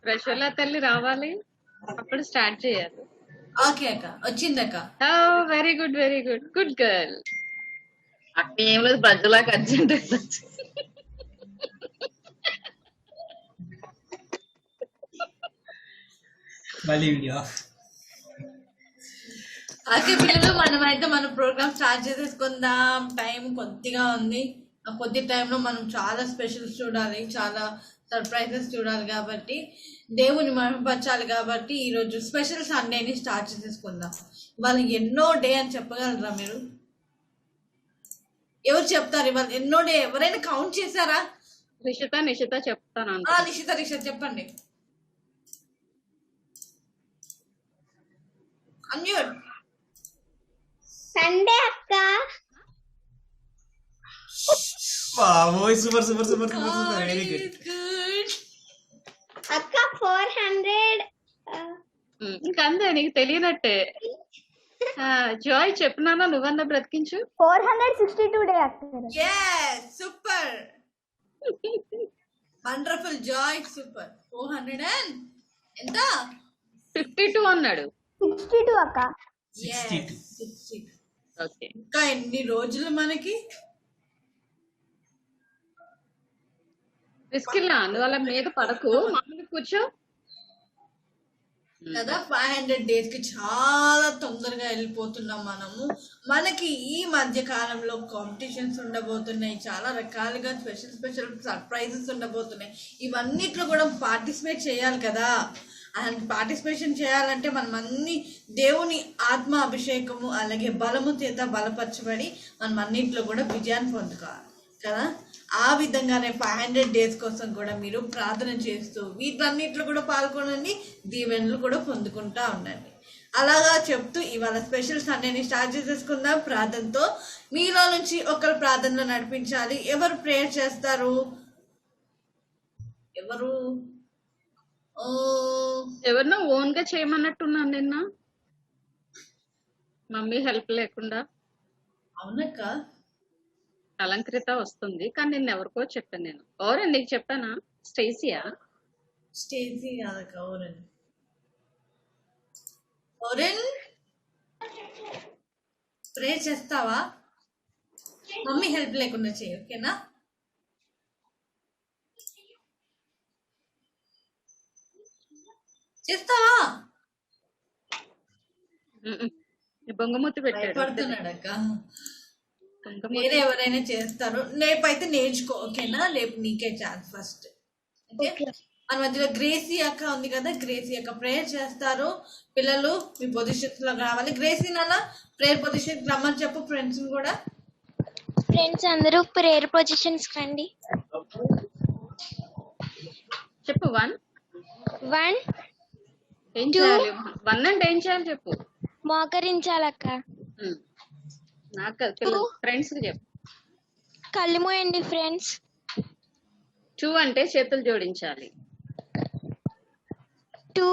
ప్రశ్వల తల్లి రావాలి, అప్పుడు స్టార్ట్ చేయాలి. ఓకే అక్క, వచ్చిందక్క. Very good, very good, good girl. అక్క ఏం లేదు, ప్రజలకు అర్జెంట్. మళ్ళీ వీడియో. ఓకే పిల్లలు, మనమైతే మన ప్రోగ్రామ్ స్టార్ట్ చేసేసుకుందాం. టైం కొద్దిగా ఉంది. ఆ కొద్ది టైంలో మనం చాలా స్పెషల్స్ చూడాలి, చాలా సర్ప్రైజెస్ చూడాలి, కాబట్టి దేవుని మహిమపరచాలి. కాబట్టి ఈరోజు స్పెషల్ సండేని స్టార్ట్ చేసేసుకుందాం. ఇవాళ ఎన్నో డే అని చెప్పగలరా మీరు? ఎవరు చెప్తారు ఇవాళ ఎన్నో డే? ఎవరైనా కౌంట్ చేశారా? నిషిత చెప్తాను. నిషిత చెప్పండి. అన్మ్యూట్. సండే అక్క. బాబోయ్, super super super super super, very good అక్క. 400. ఇంకా అంతే, నీకు తెలియనట్టే. జాయ్ చెప్పినానా, నువ్వన్నా బ్రతికించు. 462 డే అక్క. Super, wonderful Joy, super. 400 and ఎంత? 52 అన్నాడు. 62 అక్క. 62. ఓకే, ఇంకా ఎన్ని రోజులు మనకి? తీసుకెళ్ళా, నువ్వు అలా మీద పడకు, మామూలు కూర్చో కదా. 500 days కి చాలా తొందరగా వెళ్ళిపోతున్నాం మనము. మనకి ఈ మధ్య కాలంలో కాంపిటీషన్స్ ఉండబోతున్నాయి, చాలా రకాలుగా స్పెషల్ సర్ప్రైజెస్ ఉండబోతున్నాయి. ఇవన్నిట్లో కూడా పార్టిసిపేట్ చేయాలి కదా. అండ్ పార్టిసిపేషన్ చేయాలంటే మనం అన్ని దేవుని ఆత్మ అభిషేకము అలాగే బలము చేత బలపరచబడి మనం అన్నింటిలో కూడా విజయాన్ని పొందుకోవాలి కదా. ఆ విధంగానే 500 days కోసం కూడా మీరు ప్రార్థన చేస్తూ వీటన్నిటిలో కూడా పాల్గొనండి, దీవెనలు కూడా పొందుకుంటా ఉండండి. అలాగా చెప్తూ ఇవాళ స్పెషల్ సండేని స్టార్ట్ చేసేసుకుందాం ప్రార్థనతో. మీలో నుంచి ఒకరు ప్రార్థనలో నడిపించాలి. ఎవరు ప్రేయర్ చేస్తారు? ఎవరినో ఓన్ గా చేయమన్నట్టున్నాను నిన్న, మమ్మీ హెల్ప్ లేకుండా. అవునక్క, అలంకృత వస్తుంది, కానీ నిన్న ఎవరికో చెప్పాను నేను. ఎవరండి నీకు చెప్పానా? స్టేసీ కాదక్క, ఓరెన్ ప్రే చేస్తావా? మమ్మీ హెల్ప్ లేకుండా చేయి, ఓకేనా? చేస్తావా? బొంగమూతి పెట్టాడు, పడుతున్నాడక్క. వేరే ఎవరైనా చేస్తారు, రేపైతే నేర్చుకో, ఓకేనా? రేపు నీకే ఛాన్స్ ఫస్ట్. మన మధ్యలో గ్రేసీ అక్క ఉంది కదా, గ్రేసీ అక్క ప్రేయర్ చేస్తారు. పిల్లలు మీ పొజిషన్స్ లో రావాలి. గ్రేసీ నాన్న ప్రేయర్ పొజిషన్ రమ్మని చెప్పు ఫ్రెండ్స్ కూడా. ఫ్రెండ్స్ అందరూ ప్రేయర్ పొజిషన్స్ రండి. చెప్పు. 1 ఏం చేయాలి? 1 అంటే ఏం చేయాలి చెప్పు. మోకరించాలక్క. నాకు ఫ్రెండ్స్ కి చెప్పు. కళ్ళు మూయండి ఫ్రెండ్స్. 2 అంటే చేతులు జోడించాలి. 2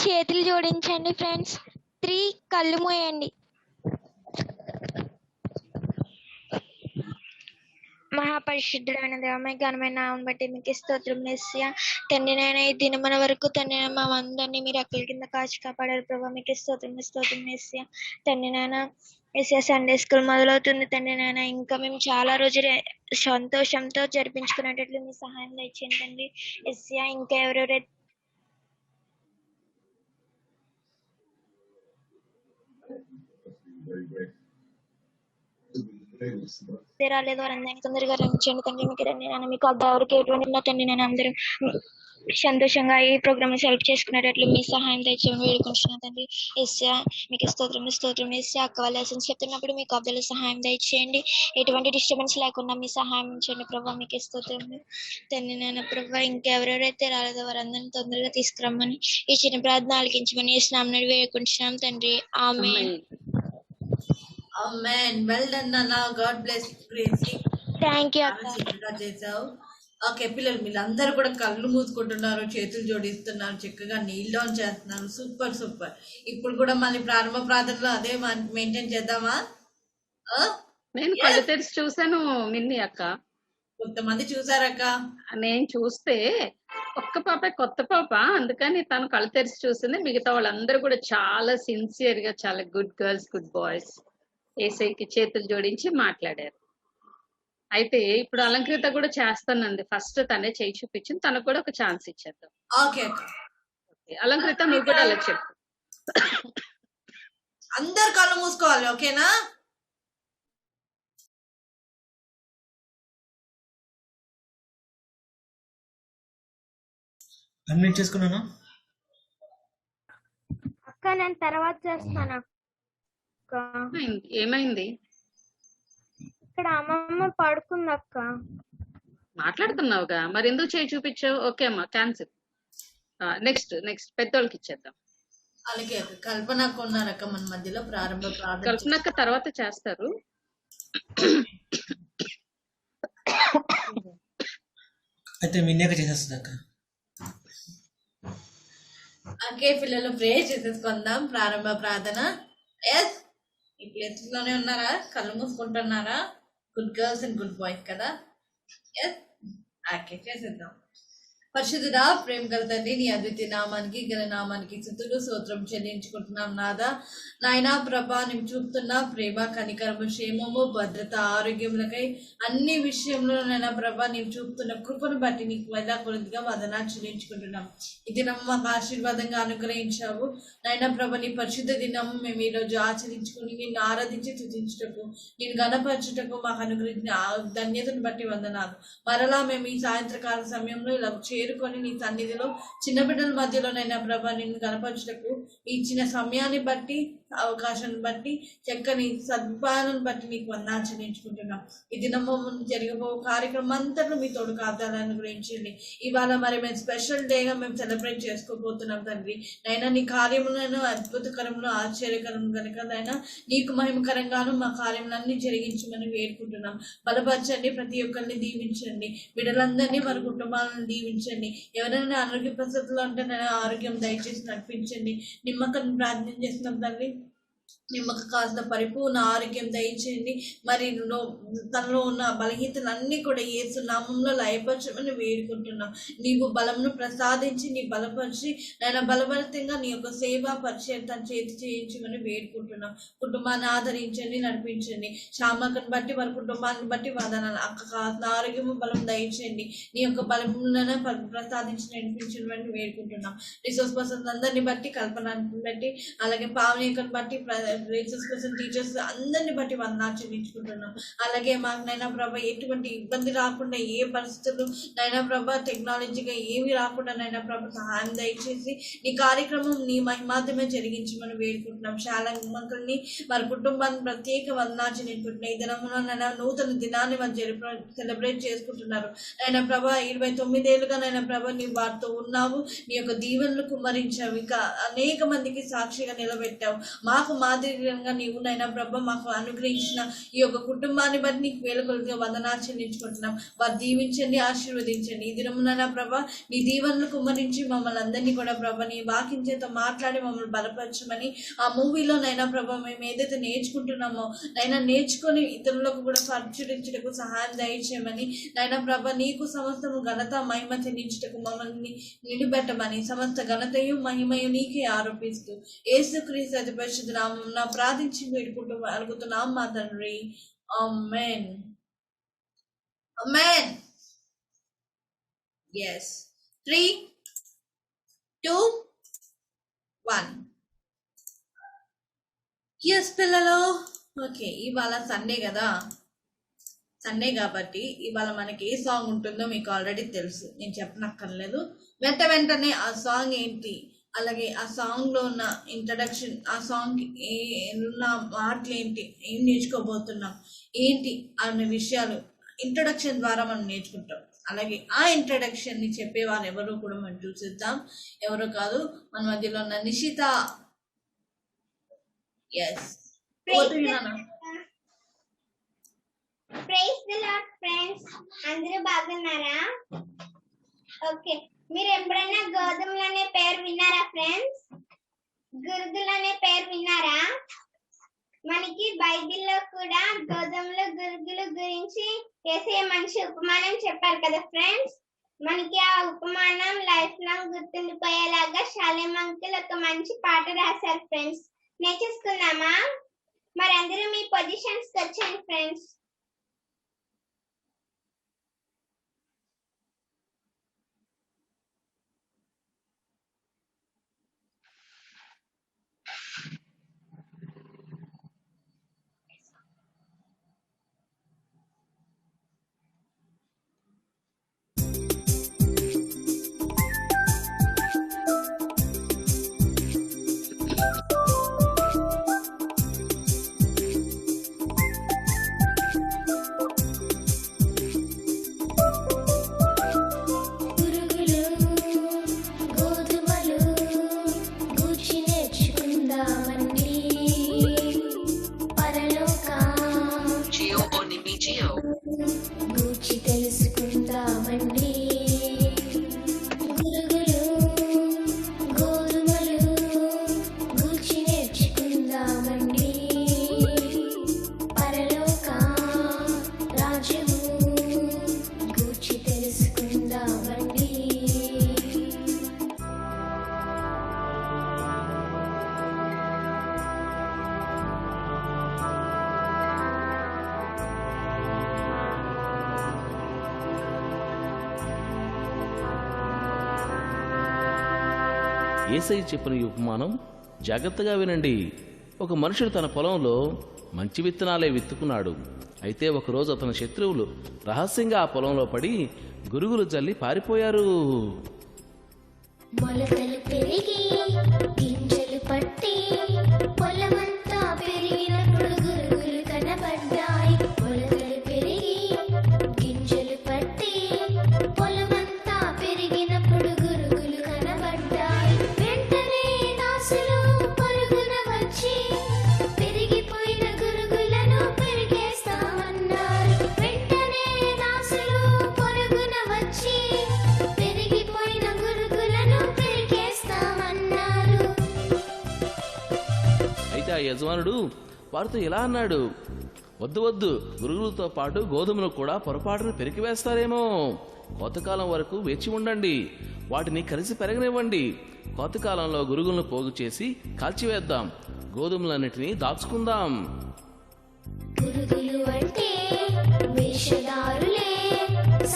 చేతులు జోడించండి ఫ్రెండ్స్. 3 కళ్ళు మూయండి. మహాపరిశుద్ధుడైన దేవమే ఘనమైన నామం బట్టి మీకు స్తోత్రం యేసయ్యా. తండ్రి నాయన ఈ దినమున వరకు తండ్రి మా అందరినీ మీరు అక్కడి కింద కాచి కాపాడారు ప్రభావ. మీకు స్తోత్రం యేసయ్యా. తండ్రి నాయన యేసయ్యా, సండే స్కూల్ మొదలవుతుంది తండ్రి నాయన. ఇంకా మేము చాలా రోజులు సంతోషంతో జరిపించుకునేటట్లు మీ సహాయం దయచేయండి తండ్రి యేసయ్యా. ఇంకా ఎవరెవరైతే రాలేదు వారందరినీ తొందరగా రమించండి తండ్రి. మీకు తండ్రి నాన్న మీకు ఎవరికి ఎటువంటి తండ్రి నేను అందరూ సంతోషంగా ఈ ప్రోగ్రామ్ సెలెక్ట్ చేసుకునేటట్లు మీ సహాయం దయచేయమని వేడుకుంటున్నాను తండ్రి యేసయ్యా. మీకు స్తోత్రం యేసయ్యా. అక్క వాళ్ళ లెసన్స్ చెప్తున్నప్పుడు మీకు అబ్బాయిల సహాయం దయచేయండి, ఎటువంటి డిస్టర్బెన్స్ లేకుండా మీ సహాయం చేయండి ప్రభావ. మీకు స్తోత్రం తండ్రి నాన్న ప్రభావ. ఇంకెవరెవరైతే రాలేదో వారందరినీ తొందరగా తీసుకురమ్మని ఈ చిన్న ప్రార్థన ఆలకించమని నామమున వేడుకుంటున్నాం తండ్రి. ఆమేన్. Amen. Well done, Nana. God bless you, Gracie. Thank you చాలా చక్కగా చేసావు. ఓకే పిల్లలు, మీరందరూ కూడా కళ్ళు మూసుకుంటున్నారు, చేతులు జోడిస్తున్నారు, చక్కగా నీల్ డౌన్ చేస్తున్నారు. Super super. ఇప్పుడు కూడా మళ్ళీ ప్రారంభ ప్రార్థనలో అదే మెయింటైన్ చేద్దామా? నేను కళ్ళు తెరిచి చూసాను మిన్ని అక్క. కొంతమంది చూసారక్క. నేను చూస్తే ఒక్క పాప కొత్త పాప, అందుకని తను కళ్ళు తెరిచి చూసింది. మిగతా వాళ్ళందరూ కూడా చాలా సిన్సియర్ గా, చాలా గుడ్ గర్ల్స్, గుడ్ బాయ్స్ ఏసైకి చేతులు జోడించి మాట్లాడారు. అయితే ఇప్పుడు అలంకృత కూడా చేస్తానంది. ఫస్ట్ తనే చేయి చూపించింది, తనకు కూడా ఒక ఛాన్స్ ఇచ్చేద్దాం. ఓకే ఓకే, అలంకృత నువ్వు కూడా అలా చెప్పు. అందరు కళ్ళు మూసుకోవాలి, ఓకేనా? అన్మ్యూట్ చేసుకున్నాను. అక్క నేను తర్వాత చేస్తాను అక్క. ఏమైంది? ఇక్కడ అమ్మమ్మ పడుకుంది అక్క. మాట్లాడుతున్నావుగా, మరి ఎందుకు చేయి చూపించావు? ఓకే అమ్మా, క్యాన్సిల్. నెక్స్ట్ నెక్స్ట్ పెద్దోళ్ళకి ఇచ్చేద్దాం. అలాగే కల్పనకు ఉన్నారక్క మన మధ్యలో ప్రారంభ ప్రార్థన. కల్పనక్క తర్వాత చేస్తారు. అయితే మిన్యాక చేసేస్తుంది అక్క. ఓకే పిల్లలు, ప్రే చేసేసుకుందాం. ప్రారంభ ప్రార్థన. ఎస్, ఈ ప్లేసెస్ లోనే ఉన్నారా? కళ్ళు మూసుకుంటున్నారా? Good girls and good boys కదా? ఎస్, ఓకే చేసేద్దాం. పరిశుద్ధుడా, ప్రేమ గల తండ్రి, నీ అద్వితీయ నామానికి గల నామానికి స్తుతులు స్తోత్రం చెల్లించుకుంటున్నాం. నాయనా ప్రభా, నీవు చూపుతున్న ప్రేమ, కనికరము, క్షేమము, భద్రత, ఆరోగ్యములకై అన్ని విషయంలో నైనా ప్రభా నీవు చూపుతున్న కృపను బట్టి నీకు వేళ కొద్దిగా వందనాలు చెల్లించుకుంటున్నాం. ఈ దినం మాకు ఆశీర్వాదంగా అనుగ్రహించావు నైనా ప్రభా. నీ పరిశుద్ధ దినము మేము ఈరోజు ఆచరించుకుని నిన్ను ఆరాధించి స్తుతించుటకు, నేను గణపరచుటకు మాకు అనుగ్రహించిన ధన్యతను బట్టి వందనాలు. మరలా మేము ఈ సాయంత్రకాల సమయంలో ఇలా చేరుకొని నీ సన్నిధిలో చిన్న బిడ్డల మధ్యలోనైనా ప్రభా నిన్ను కనపరచుటకు ఇచ్చిన సమయాన్ని బట్టి, అవకాశాన్ని బట్టి, చక్కని సదుపాయాలను బట్టి నీకు వందనాలు చెల్లించుకుంటున్నాం. ఈ దినము జరగబో కార్యక్రమం అంతట్లో మీ తోడు కాదాలని అనుగ్రహించండి. ఇవాళ మరి మేము స్పెషల్ డేగా మేము సెలబ్రేట్ చేసుకోబోతున్నాం తండ్రి. నైనా నీ కార్యములను అద్భుతకరములు, ఆశ్చర్యకరం కనుక నైనా నీకు మహిమకరంగాను మా కార్యములన్నీ జరిగించమని వేడుకుంటున్నాం. బలపరచండి, ప్రతి ఒక్కరిని దీవించండి, బిడ్డలందరినీ వారి కుటుంబాలను దీవించండి. ఎవరైనా అనారోగ్య పరిస్థితుల్లో ఉంటే నేను ఆరోగ్యం దయచేసి నడిపించండి. నిమ్మకం ప్రార్థన చేస్తున్నాం తండ్రి. నిమ్మకు కాస్త పరిపూర్ణ ఆరోగ్యం దయచేయండి. మరి తనలో ఉన్న బలహీనతలన్నీ కూడా యేసు నామంలో లయపరచమని వేడుకుంటున్నాం. నీవు బలంను ప్రసాదించి నీ బలపరిచి నేను బలభరితంగా నీ యొక్క సేవా పరిచయం తన చేతి చేయించమని వేడుకుంటున్నాం. కుటుంబాన్ని ఆదరించండి, నడిపించండి. శ్యామకను బట్టి వారి కుటుంబాన్ని బట్టి వాదనాలు అక్క కాస్త ఆరోగ్యము బలం దయచేయండి. నీ యొక్క బలములను ప్రసాదించి నడిపించమని వేడుకుంటున్నాం. రిసోర్స్ పర్సన్స్ అందరినీ బట్టి, కల్పనని బట్టి, అలాగే పావనీకను బట్టి, టీచర్స్ అందరిని బట్టి వందనాలు చెల్లించుకుంటున్నాం. అలాగే మాకు నైనా ప్రభా ఎటువంటి ఇబ్బంది రాకుండా, ఏ పరిస్థితులు నైనా ప్రభా టెక్నాలజీగా ఏమి రాకుండా నైనా ప్రభా సహాయం దయచేసి నీ కార్యక్రమం నీ మహిమార్థమే జరిగించమని వేడుకుంటున్నాం. చాలా మంకల్ని వారి కుటుంబాన్ని ప్రత్యేక వందనాలు చెల్లించుకుంటున్నాం. ఈ దినమున నైనా నూతన దినాన్ని వారు సెలబ్రేట్ చేసుకుంటున్నారు. నైనా ప్రభా 29 ఏళ్ళుగా నైనా ప్రభా నీ వారితో ఉన్నావు, నీ యొక్క దీవెనలు కుమ్మరించావు, ఇంకా అనేక మందికి సాక్షిగా నిలబెట్టావు. మాకు మాదిరిగా నీవు నైనా ప్రభ మాకు అనుగ్రహించిన ఈ యొక్క కుటుంబాన్ని బట్టి నీకు వేలకొలుగా వందనాలు చెల్లించుకుంటున్నాం. వారు దీవించండి, ఆశీర్వదించండి. ఈ దినమున ప్రభ నీ దీవెనలు కుమ్మరించి మమ్మల్ని అందరినీ కూడా ప్రభ నీ వాక్యం చేత మాట్లాడి మమ్మల్ని బలపరచమని, ఆ మూవీలో నైనా ప్రభ మేము ఏదైతే నేర్చుకుంటున్నామో నైనా నేర్చుకొని ఇతరులకు కూడా పరిచురించుటకు సహాయం దయచేయమని, నైనా ప్రభ నీకు సమస్తము ఘనత మహిమ చెల్లించుటకు మమ్మల్ని నిలబెట్టమని, సమస్త ఘనతయు మహిమయు నీకే ఆరోపిస్తూ యేసుక్రీస్తు అతి పరిశుద్ధ నామమున ప్రార్థించి వేడుకుంటూ అడుగుతున్నాం మా తండ్రి. ఆమేన్. ఆమేన్. yes 3 2 1 yes పిల్లలు. ఓకే, ఇవాళ సండే కదా, సండే కాబట్టి ఇవాళ మనకి ఏ సాంగ్ ఉంటుందో మీకు ఆల్రెడీ తెలుసు, నేను చెప్పనక్కర్లేదు. వెంటనే ఆ సాంగ్ ఏంటి, అలాగే ఆ సాంగ్లో ఉన్న ఇంట్రడక్షన్, ఆ సాంగ్ ఉన్న మాటలు ఏంటి, ఏం నేర్చుకోబోతున్నాం ఏంటి అనే విషయాలు ఇంట్రడక్షన్ ద్వారా మనం నేర్చుకుంటాం. అలాగే ఆ ఇంట్రడక్షన్ని చెప్పేవాళ్ళు ఎవరో కూడా మనం చూసేద్దాం. ఎవరో కాదు, మన మధ్యలో ఉన్న Nishita. Yes, praise the Lord friends, అందరూ బాగున్నారా? ఓకే, మీరు ఎప్పుడైనా గోధుమలు అనే పేరు విన్నారా ఫ్రెండ్స్? గురుగులు అనే పేరు విన్నారా? మనకి బైబిల్లో కూడా గోధుమలు, గురుగులు గురించి యేసయ్య మంచి ఉపమానం చెప్పారు కదా ఫ్రెండ్స్. మనకి ఆ ఉపమానం గుర్తుండిపోయేలాగా శాలేం అంకుల్ ఒక మంచి పాట రాశారు ఫ్రెండ్స్. నేర్చేసుకుందామా? మరి అందరూ మీ పొజిషన్స్ కి వచ్చేయండి ఫ్రెండ్స్. యేసయ్య చెప్పిన ఈ ఉపమానం జాగ్రత్తగా వినండి. ఒక మనుషుడు తన పొలంలో మంచి విత్తనాలే విత్తుకున్నాడు. అయితే ఒకరోజు అతని శత్రువులు రహస్యంగా ఆ పొలంలో పడి గురుగులు జల్లి పారిపోయారు. మొలకలు పెరిగి గింజలు పట్టి పొలమంతా పెరిగినప్పుడు గురుగులు కనబడ్డాయి. మొలకలు పెరిగి గింజలు పట్టి పొలమంతా పెరిగినప్పుడు గురుగులు కనబడ్డాయి. వెంటనే దాసులు పరుగున వచ్చి పెరిగిపోయిన గురుగులను పెరిగేస్తామన్నారు. వెంటనే దాసులు పరుగున వచ్చి పెరిగిపోయిన గురుగులను పెరిగేస్తామన్నారు. అయితే ఆ యజమానుడు వారితో ఇలా అన్నాడు, వద్దు వద్దు, గురుగులతో పాటు గోధుమలు కూడా పొరపాటును పెరికివేస్తారేమో. కోతకాలం వరకు వేచి ఉండండి, వాటిని కలిసి పెరగనివ్వండి. కోతకాలంలో గురుగులను పోగు చేసి కాల్చివేద్దాం, గోధుమలన్నిటినీ దాచుకుందాం. గురుగులు అంటే వేషధారులే,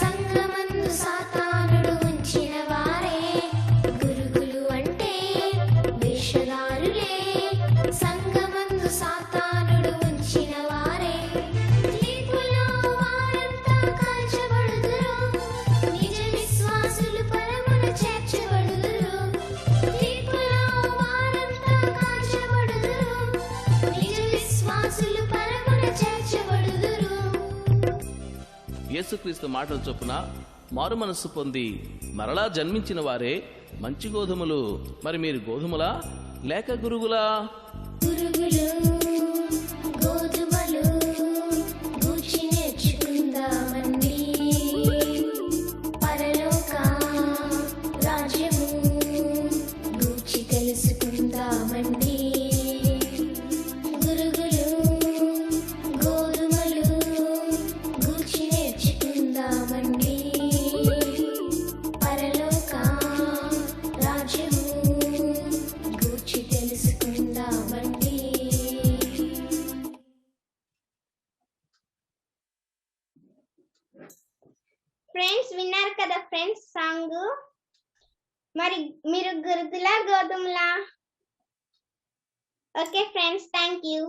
సంఘమందు సాతానుడు ఉంచిన వారే. గురుగులు అంటే వేషధారులే, సంఘమందు సాతానుడు ఉంచిన వారే. తీర్పులో వారంతా కాల్చబడుదురు, నిజ విశ్వాసులు పరమున చేర్చబడుదురు. తీర్పులో వారంతా కాల్చబడుదురు, నిజ విశ్వాసులు పరమున చేర్చబడుదురు. యేసుక్రీస్తు మాటల చొప్పున మారు మనస్సు పొంది మరలా జన్మించిన వారే మంచి గోధుమలు. మరి మీరు గోధుమలా లేక గురుగులా? గురుగులు గోధుమలు గూర్చి నేర్చుకుందామండి, పరలోక రాజ్యము గూర్చి తెలుసుకుందామండి. గురుగులు గోధుమలు గూర్చి నేర్చుకుందామండి, పరలోక రాజ్యము గూర్చి తెలుసుకుందామండి. ఫ్రెండ్స్ విన్నారు కదా ఫ్రెండ్స్ సాంగ్. మరి మీరు గురుగులా గోధుమలా? Okay friends, thank you.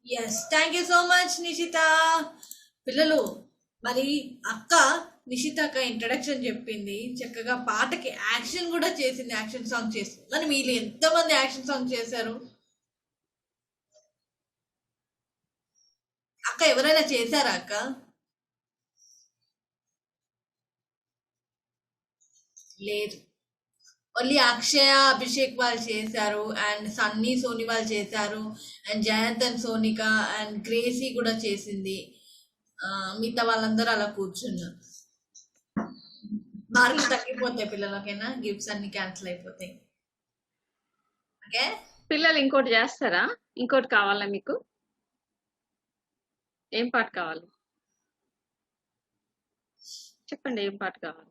Yes, thank you so much Nishita. పిల్లలు, మరి అక్క నిషిత అక్క ఇంట్రడక్షన్ చెప్పింది, చక్కగా పాటకి యాక్షన్ కూడా చేసింది, యాక్షన్ సాంగ్ చేసింది. మరి మీరు ఎంతమంది యాక్షన్ సాంగ్ చేశారు? అక్క ఎవరైనా చేశారా అక్క? లేదు, ఓన్లీ అక్షయ అభిషేక్ వాళ్ళు చేశారు, అండ్ సన్నీ సోని వాళ్ళు చేశారు, and Jayant and Sonika and Gracie కూడా చేసింది. మిగతా వాళ్ళందరూ అలా కూర్చున్నారు. మార్కులు తగ్గిపోతాయి పిల్లలకైనా, గిఫ్ట్స్ అన్ని క్యాన్సిల్ అయిపోతాయి. ఓకే పిల్లలు ఇంకోటి చేస్తారా? ఇంకోటి కావాలా మీకు? ఏం పాట కావాలి చెప్పండి, ఏం పాట కావాలి?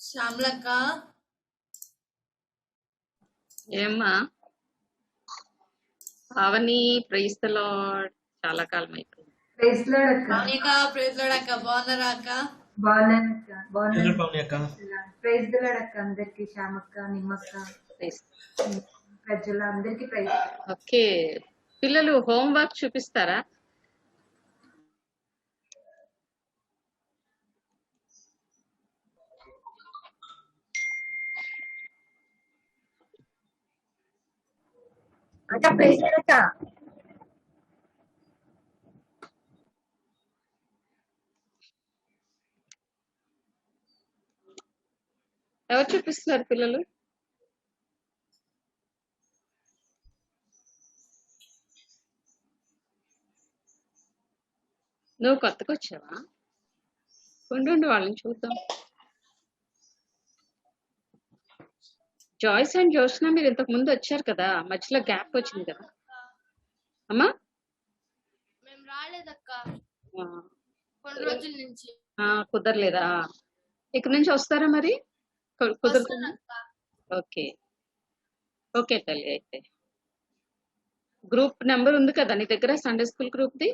శ్యామలక్క ఏమ్మా పావని ప్రైజ్ ద లార్డ్. చాలా కాలం అయిపోయింది. అక్క ప్రైజ్ లార్డ్ అక్క బాగున్నారా అక్క? పవని అక్క ప్రైజ్ ది లార్డ్ అక్క అందరికి, శ్యామక్క, నిమ్మక్క, Praise. ప్రజల అందరికి ప్రైజ్. ఓకే, పిల్లలు హోంవర్క్ చూపిస్తారా? అక్క ప్రైజ్ లార్డ్ అక్క. ఎవరు చూపిస్తున్నారు పిల్లలు? నువ్వు కొత్తగా వచ్చావా? ఉండు వాళ్ళని చూద్దాం. జాయ్స్ అండ్ జోష్న మీరు ఇంతకు ముందు వచ్చారు కదా, మధ్యలో గ్యాప్ వచ్చింది కదా అమ్మా. మేము రాలేదక్క ఆ, కొన్ని రోజుల నుంచి. కుదరలేదా? ఇక్కడ నుంచి వస్తారా మరి? కుదురుతుందా? ఓకే ఓకే తల్లి అయితే గ్రూప్ నెంబర్ ఉంది కదా నీ దగ్గర, సండే స్కూల్ గ్రూప్ ది?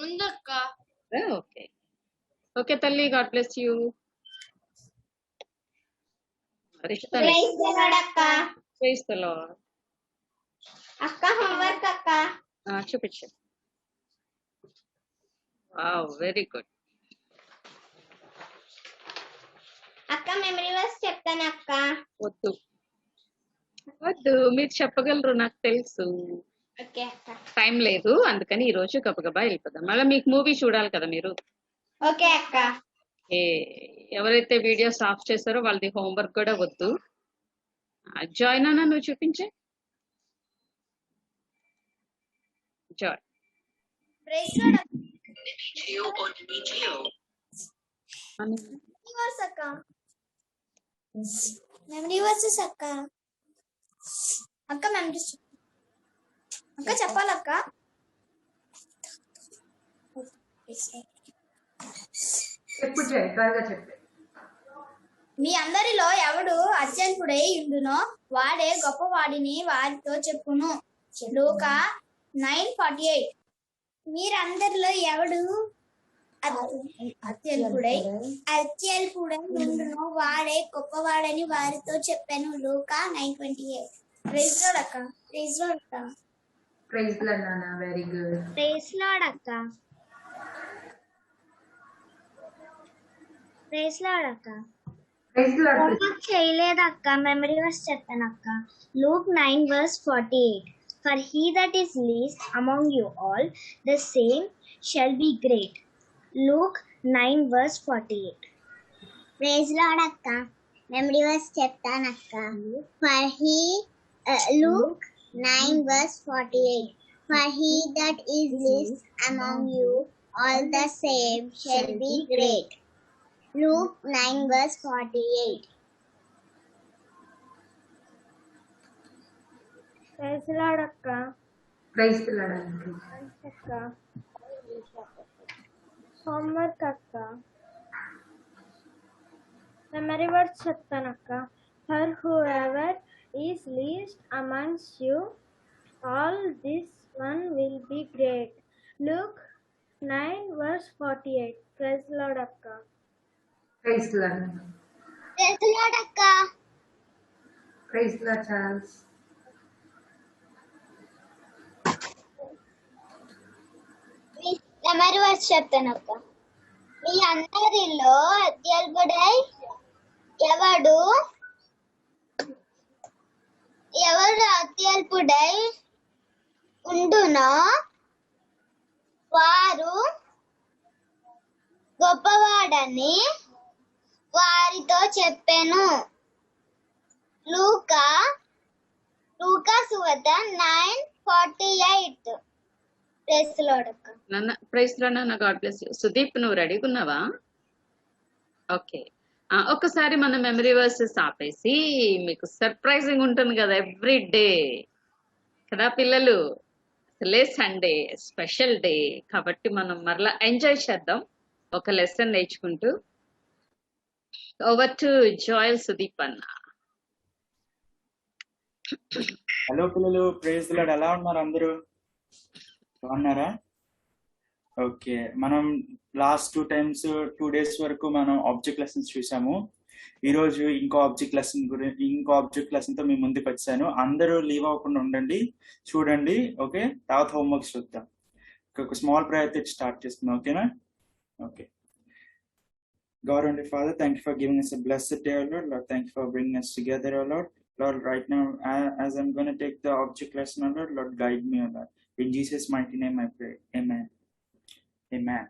ఉందక్క. ఓకే ఓకే తల్లి, God bless you. Praise the Lord అక్క. Praise the Lord. అక్క హోంవర్క్ అక్క. చూపించు. Wow, very good. అక్క మెమరీ వర్స్ చెప్తాను అక్క. వద్దు వద్దు, మీరు చెప్పగలరు నాకు తెలుసు. ఓకే అక్క. టైం లేదు, అందుకని ఈ రోజు గబగబా వెళ్ళిపోదాం. మళ్ళీ మీకు మూవీ చూడాలి కదా మీరు. ఓకే అక్క. ఎవరైతే వీడియోస్ ఆఫ్ చేశారో వాళ్ళది హోంవర్క్ కూడా వద్దు. జాయిన్ అన్నా, నువ్వు చూపించే. జాయ్. ప్రైజ్ లార్డ్ అక్క. మెమరీ వర్సెస్ అక్క. అక్క మెమరీస్ అక్క చెప్పాలక్క. చెప్పు జయ, త్వరగా చెప్పు. మీ అందరిలో ఎవడు అత్యంతుడై ఉండునో వాడే గొప్పవాడిని వారితో చెప్పును. లూకా 9:48. మీరందరిలో ఎవడు అత్యల్పుడై ఉండునో వాడే గొప్పవాడని వారితో చెప్పాను. లూకా 9:28. ప్రైజ్ లార్డ్ అక్క. ప్రైజ్ లార్డ్ అక్క. ప్రైజ్ లార్డ్ నాన్న, వెరీ గుడ్. ప్రైజ్ లార్డ్ అక్క. ప్రైజ్ లార్డ్ అక్క. Praise Lord. హోంవర్క్ చేయలేదక్క, మెమరీ వర్స్ చెప్తాను అక్క. Luke 9:48. For he that is least among you all, the same shall be great. Luke 9:48. Praise Lord అక్క. Memory verse చెప్తాను అక్క. For he Luke 9:48. For he that is least among you all, the same shall be great. Luke 9:48. Praise Lord అక్క. Praise Lord అక్క. Homework అక్క. Memory words చెప్తాను అక్క. For whoever is least amongst you all this one will be great. Luke 9:48. Praise Lord అక్క. Praise Lord. Praise Lord అక్క. Praise Lord Charles. Memory verse చెప్తాను అక్క. మీ అందరిలో అత్యల్పుడై ఎవడు అత్యల్పుడై ఉండునో వారు గొప్పవాడని వారితో చెప్పెను. లూకా సువార్త 9:48. ప్రైజ్ లార్డ్ అక్క. ప్రైజ్ లార్డ్ నాన్న, గాడ్ బ్లెస్ యూ. సుదీప్, నువ్వు రెడీగా ఉన్నావా? ఓకే, ఒక్కసారి మన మెమరీ వర్సెస్ ఆపేసి మీకు సర్ప్రైజింగ్ ఉంటుంది కదా ఎవ్రీ డే కదా పిల్లలు. అసలే సండే స్పెషల్ డే కాబట్టి మనం మరలా ఎంజాయ్ చేద్దాం ఒక లెసన్ నేర్చుకుంటూ. ఓవర్ టు జాయల్ సుదీప్ అన్న. హలో పిల్లలు, ప్రైజ్ ది లార్డ్. ఎలా ఉన్నారు అందరూ? బాగున్నారా? ఓకే, మనం లాస్ట్ 2 days వరకు మనం ఆబ్జెక్ట్ లెసన్స్ చూసాము. ఈరోజు ఇంకో ఆబ్జెక్ట్ లెసన్ తో మీ ముందుకు వచ్చాను. అందరూ లీవ్ అవ్వకుండా ఉండండి, చూడండి. ఓకే, తర్వాత హోంవర్క్ చూద్దాం. ఒక స్మాల్ ప్రేయర్ తెచ్చి స్టార్ట్ చేస్తున్నాం. ఓకేనా? Okay. God and Father, thank you for giving us a blessed day, O Lord. Lord, thank you for bringing us together, O Lord. Lord, right now, as I'm going to take the object lesson, O Lord, Lord, guide me, O Lord. In Jesus' mighty name I pray. Amen. Amen.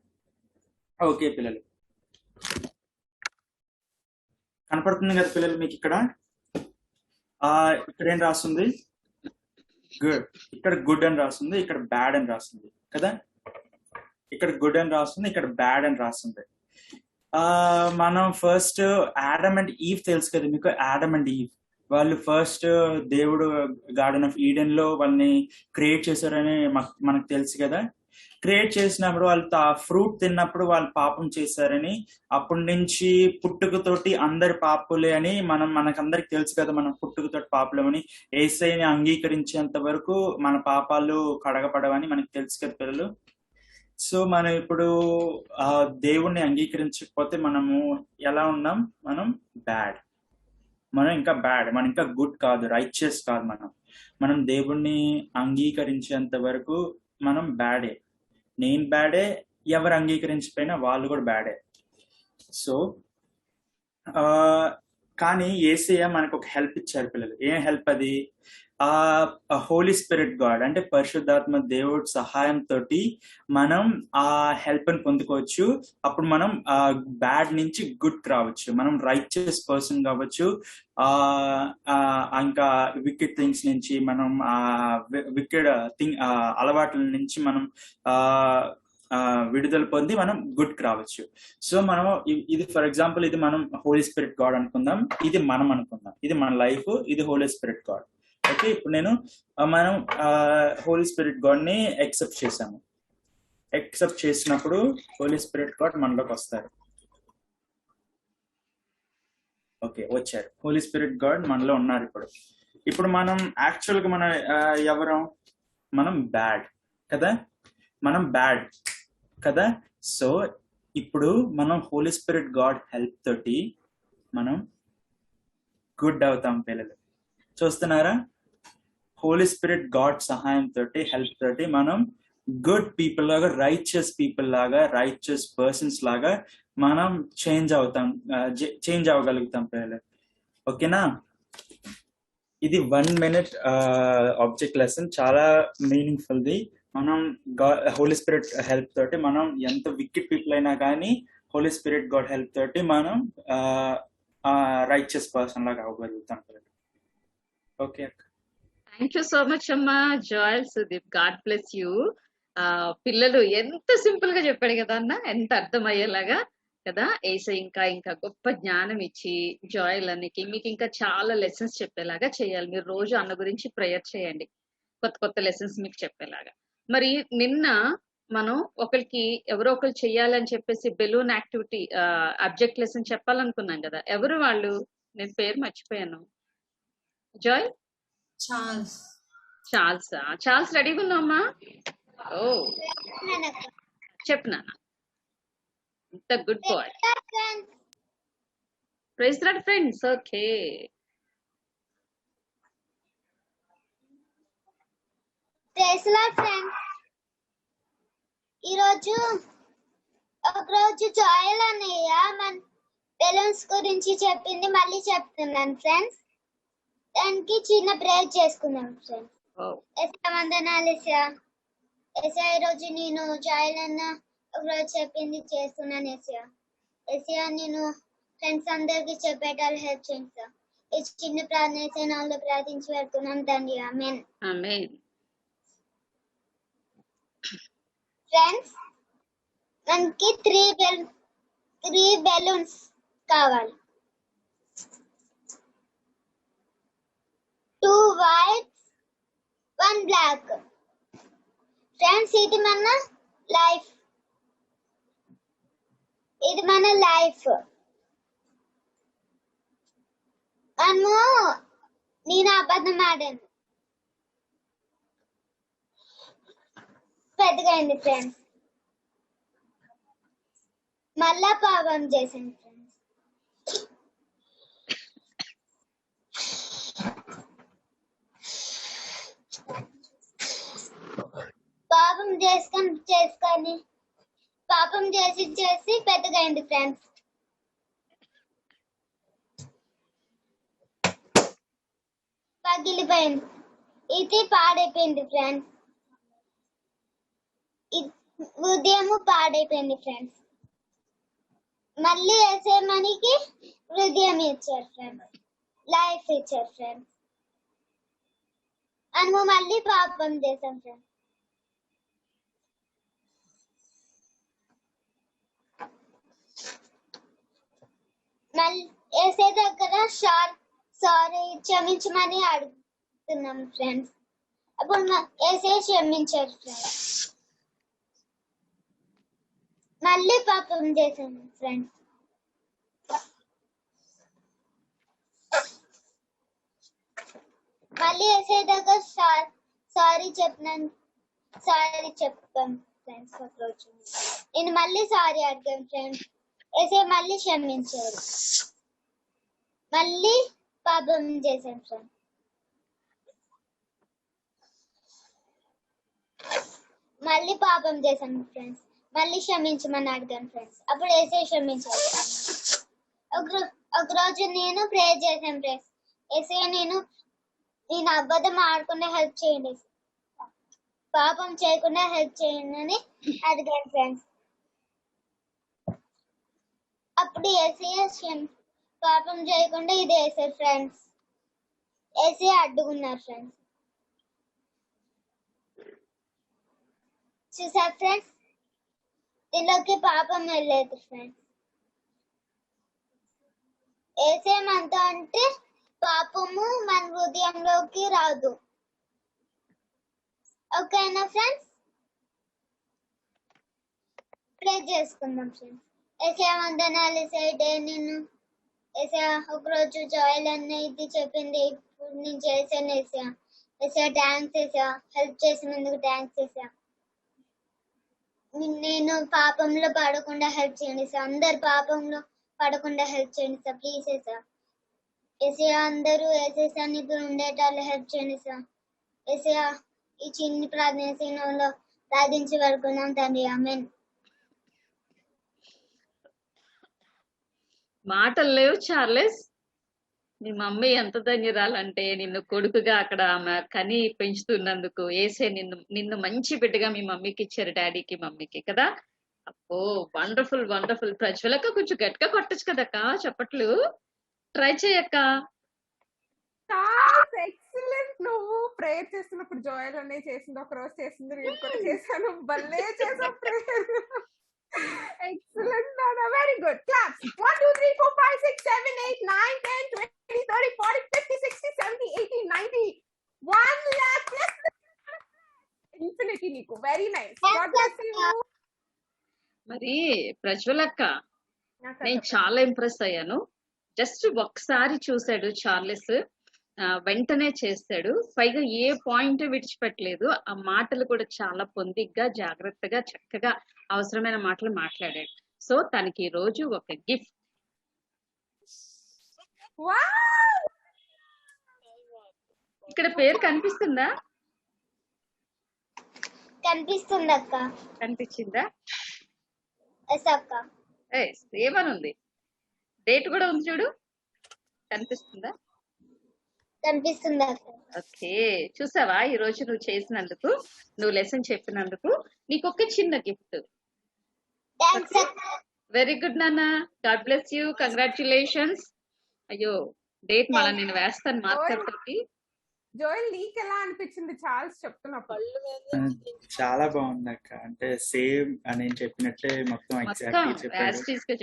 Okay, పిల్లలు, కనపడుతుంది కదా పిల్లలు మీకు ఇక్కడ? ఇక్కడ ఏం రాస్తుంది? Good. ఇక్కడ గుడ్ అని రాస్తుంది, ఇక్కడ బ్యాడ్ అని రాస్తుంది కదా. ఇక్కడ గుడ్ అని రాస్తుంది, ఇక్కడ బ్యాడ్ అని రాస్తుంది. మనం ఫస్ట్ ఆడమ్ అండ్ ఈవ్ తెలుసు కదా మీకు. ఆడమ్ అండ్ ఈవ్ వాళ్ళు ఫస్ట్ దేవుడు గార్డెన్ ఆఫ్ ఈడెన్ లో వాళ్ళని క్రియేట్ చేశారని మనకు తెలుసు కదా. క్రియేట్ చేసినప్పుడు వాళ్ళు ఆ ఫ్రూట్ తిన్నప్పుడు వాళ్ళు పాపం చేశారని, అప్పటి నుంచి పుట్టుకతోటి అందరి పాపులే అని మనకందరికి తెలుసు కదా, మనం పుట్టుకతోటి పాపులమని. యేసయ్యని అంగీకరించేంత వరకు మన పాపాలు కడగపడవని మనకు తెలుసు కదా పిల్లలు. సో మనం ఇప్పుడు దేవుణ్ణి అంగీకరించకపోతే మనము ఎలా ఉన్నాం? మనం బ్యాడ్, మనం ఇంకా గుడ్ కాదు, రైచియస్ కాదు. మనం దేవుణ్ణి అంగీకరించేంత వరకు మనం బ్యాడే. నేను బ్యాడే, ఎవరు అంగీకరించిపోయినా వాళ్ళు కూడా బ్యాడే. సో కానీ యేసయ్య మనకు ఒక హెల్ప్ ఇచ్చారు పిల్లలు. ఏం హెల్ప్ అది? హోలీ స్పిరిట్ గాడ్ అంటే పరిశుద్ధాత్మ దేవుడి సహాయంతో మనం ఆ హెల్ప్ ని పొందుకోవచ్చు. అప్పుడు మనం బ్యాడ్ నుంచి గుడ్ రావచ్చు, మనం రైచియస్ పర్సన్ కావచ్చు. ఇంకా వికెడ్ థింగ్స్ నుంచి మనం వికెడ్ అలవాట్ల నుంచి మనం విడుదల పొంది మనం గుడ్ రావచ్చు. సో మనం ఇది ఫర్ ఎగ్జాంపుల్, ఇది మనం హోలీ స్పిరిట్ గాడ్ అనుకుందాం, ఇది మనం అనుకుందాం, ఇది మన లైఫ్, ఇది హోలీ స్పిరిట్ గాడ్. ఓకే, ఇప్పుడు మనం హోలీ స్పిరిట్ గాడ్ ని యాక్సెప్ట్ చేసాము. యాక్సెప్ట్ చేసినప్పుడు హోలీ స్పిరిట్ గాడ్ మనలోకి వస్తారు. ఓకే, వచ్చారు. హోలీ స్పిరిట్ గాడ్ మనలో ఉన్నారు. ఇప్పుడు మనం యాక్చువల్ గా మనం ఎవరం? మనం బ్యాడ్ కదా, సో ఇప్పుడు మనం హోలీ స్పిరిట్ గాడ్ హెల్ప్ తోటి మనం గుడ్ అవుతాం పిల్లలు. చూస్తున్నారా? హోలీ స్పిరిట్ గాడ్ సహాయం తోటి, హెల్ప్ తోటి మనం గుడ్ పీపుల్ లాగా, రైచియస్ పీపుల్ లాగా, రైచియస్ పర్సన్స్ లాగా మనం చేంజ్ అవ్వగలుగుతాం పిల్లలు. ఓకేనా? ఇది 1 minute ఆబ్జెక్ట్ లెసన్, చాలా మీనింగ్ఫుల్ ది. మనం హోలీ స్పిరిట్ హెల్ప్ తోటి మనం ఎంత వికెట్ పీపుల్ అయినా కానీ హోలీ స్పిరిట్ గాడ్ హెల్ప్ తోటి మనం రైచియస్ పర్సన్ లాగా అవ్వగలుగుతాం పిల్లలు. Okay, thank you so much అమ్మా. Joel, Sudeep, God bless you. పిల్లలు ఎంత సింపుల్ గా చెప్పాడు కదా అన్న, ఎంత అర్థమయ్యేలాగా కదా. ఏసై ఇంకా గొప్ప జ్ఞానం ఇచ్చి జాయల్ అన్నికి మీకు ఇంకా చాలా లెసన్స్ చెప్పేలాగా చేయాలి. మీరు రోజు అన్న గురించి ప్రేయర్ చేయండి, కొత్త లెసన్స్ మీకు చెప్పేలాగా. మరి నిన్న మనం ఎవరో ఒకరు చెయ్యాలని చెప్పేసి బెలూన్ యాక్టివిటీ అబ్జెక్ట్ లెసన్ చెప్పాలనుకున్నాం కదా. ఎవరు వాళ్ళు? నేను పేరు మర్చిపోయాను. జాయ్, చార్ల్స్ రెడీగా ఉన్నావమ్మా? ఓ, చెప్పు నాన్న. ఇంత good boy. Praise lord friends. Okay, praise lord friends. ఒకరోజు జాయల్ అన్నయ్య మన బెలూన్స్ గురించి చెప్పింది, మళ్ళీ చెప్తున్నాను ఫ్రెండ్స్. దానికి చిన్న బ్రేక్ చేసుకుందాం ఫ్రెండ్స్. వందనాలు ఎస్యా. ఈరోజు నేను జాయల్ అన్న ఒకరోజు చెప్పింది చేస్తున్నాను ఎస్యా. నేను ఫ్రెండ్స్ అందరికి చెప్పేటాలు హెల్ప్ చేయండి సార్. ఈ చిన్న ప్రార్థన ప్రార్థించి పెడుతున్నాను తండ్రి. ఆమేన్. ఫ్రెండ్స్, మనకి 3 బెలూన్స్ కావాలి. 2 white, 1 black. ఫ్రెండ్స్, ఇది మన లైఫ్. నేను అబద్ధం ఆడాను, పెద్దగా అయింది ఫ్రెండ్స్. మళ్ళా పాపం చేశాను ఫ్రెండ్స్. పాపం చేసుకొని పాపం చేసి పెద్దగా అయింది ఫ్రెండ్స్. పగిలిపోయింది, ఇది పాడైపోయింది ఫ్రెండ్స్. హృదయము పాడైపోయింది ఫ్రెండ్స్. మళ్ళీ వేసే మనకి హృదయం ఇచ్చారు ఫ్రెండ్స్, లైఫ్ ఇచ్చారు ఫ్రెండ్స్. మనము మళ్ళీ పాపం చేసాం ఫ్రెండ్స్. మళ్ళీ వేసే దగ్గర సారీ క్షమించమని అడుగుతున్నాం ఫ్రెండ్స్. అప్పుడు వేసే క్షమించారు ఫ్రెండ్స్. మళ్ళీ పాపం చేశాను ఫ్రెండ్స్. మళ్ళీ వేసేదాకా సారీ చెప్పాను ఫ్రెండ్స్. ఒక రోజు నేను మళ్ళీ సారీ అడిగాను ఫ్రెండ్స్. వేసే మళ్ళీ క్షమించారు. మళ్ళీ పాపం చేశాను ఫ్రెండ్స్. మళ్ళీ పాపం చేశాను ఫ్రెండ్స్. మళ్ళీ క్షమించమని అడిగాను ఫ్రెండ్స్. అప్పుడు వేసే క్షమించారు. ఒక రోజు నేను ప్రే చేశాను ఫ్రెండ్స్. వేసే నేను అబద్ధం ఆడకుండా హెల్ప్ చేయండి, పాపం చేయకుండా హెల్ప్ చేయండి అని అడిగాను ఫ్రెండ్స్. అప్పుడు ఏసీ పాపం చేయకుండా ఇది వేసారు ఫ్రెండ్స్. ఏసీ అడ్డుకున్నారు ఫ్రెండ్స్. చూసారు ఫ్రెండ్స్, దీనిలోకి పాపం వెళ్ళలేదు ఫ్రెండ్స్. ఏసేమంతా అంటే పాపము మన హృదయంలోకి రాదు. ఓకేనా ఫ్రెండ్స్? ప్రే చేసుకుందాం ఫ్రెండ్స్. ఏసే వందనాలు ఏసే. నేను ఏసే ఒకరోజు జాయిల్ అన్న ఇది చెప్పింది, ఇప్పుడు నేను చేశాను ఏసా. ఏసా థ్యాంక్స్ ఏసా, హెల్ప్ చేసినందుకు థ్యాంక్స్ ఏసా. నేను పాపంలో పడకుండా హెల్ప్ చేయండి సార్. అందరు పాపంలో పడకుండా హెల్ప్ చేయండి సార్, ప్లీజ్ సార్. ఏసే అందరూ ఏసే సన్నిధిలో ఉండేటాళ్ళు హెల్ప్ చేయండి సార్. ఏసే ఈ చిన్ని ప్రార్థనలో ప్రార్థించి వరకున్నాం తండ్రి, ఆమేన్. మాటలు లేవు చార్లెస్. మీ మమ్మీ ఎంత ధన్యురాలంటే నిన్ను కొడుకుగా అక్కడ ఆమె కని పెంచుతున్నందుకు. ఏసే నిన్ను మంచి బిడ్డగా మీ మమ్మీకి ఇచ్చారు, డాడీకి మమ్మీకి కదా. అబ్బో వండర్ఫుల్ వండర్ఫుల్. ప్రజ్వలక్క కొంచెం గట్టిగా కొట్టచ్చు కదక్క చప్పట్లు. ట్రై చేయక్క. ఎక్సలెంట్. నువ్వు ప్రేయర్ చేస్తున్నప్పుడు జోయల్ అనే చేసింది, ఒక రోజు చేసింది, నేను కూడా చేశాను. భలే చేసావు prayer. Excellent, Nana. Very good. Claps. 1, 2, 3, 4, 5, 6, 7, 8, 9, 10, 20, 30, 40, 50, 60, 70, 80, 90, 1 lakh plus infinity నీకు. Very nice. God bless you. మరి ప్రజ్వలక్క, నేను చాలా ఇంప్రెస్ అయ్యాను. జస్ట్ ఒక్కసారి చూశాడు చార్లెస్, వెంటనే చేస్తాడు. పైగా ఏ పాయింట్ విడిచిపెట్టలేదు. ఆ మాటలు కూడా చాలా పొందిగ్గా, జాగ్రత్తగా, చక్కగా అవసరమైన మాటలు మాట్లాడాడు. సో తనకి ఈ రోజు ఒక గిఫ్ట్. ఇక్కడ పేరు కనిపిస్తుందా? కనిపిస్తుంది అక్క. కనిపించిందా? ఏమని ఉంది? డేట్ కూడా ఉంది చూడు, కనిపిస్తుందా? కనిపిస్తుందా? ఓకే, చూసావా ఈ రోజు నువ్వు చేసినందుకు, నువ్వు లెసన్ చెప్పినందుకు నీకు ఒక చిన్న గిఫ్ట్. వెరీ గుడ్ నాన్న, గాడ్ బ్లెస్ యూ, కంగ్రాచులేషన్స్. అయ్యో డేట్ మళ్ళీ నేను వేస్తాను మార్కర్ తోటి. జోయల్ నీకు ఎలా అనిపించింది చార్ల్స్ చెప్తున్నప్పుడు? చాలా బాగుంది అక్క. అంటే సేమ్ నేను చెప్పినట్టే మొత్తం ఎగ్జాక్ట్లీ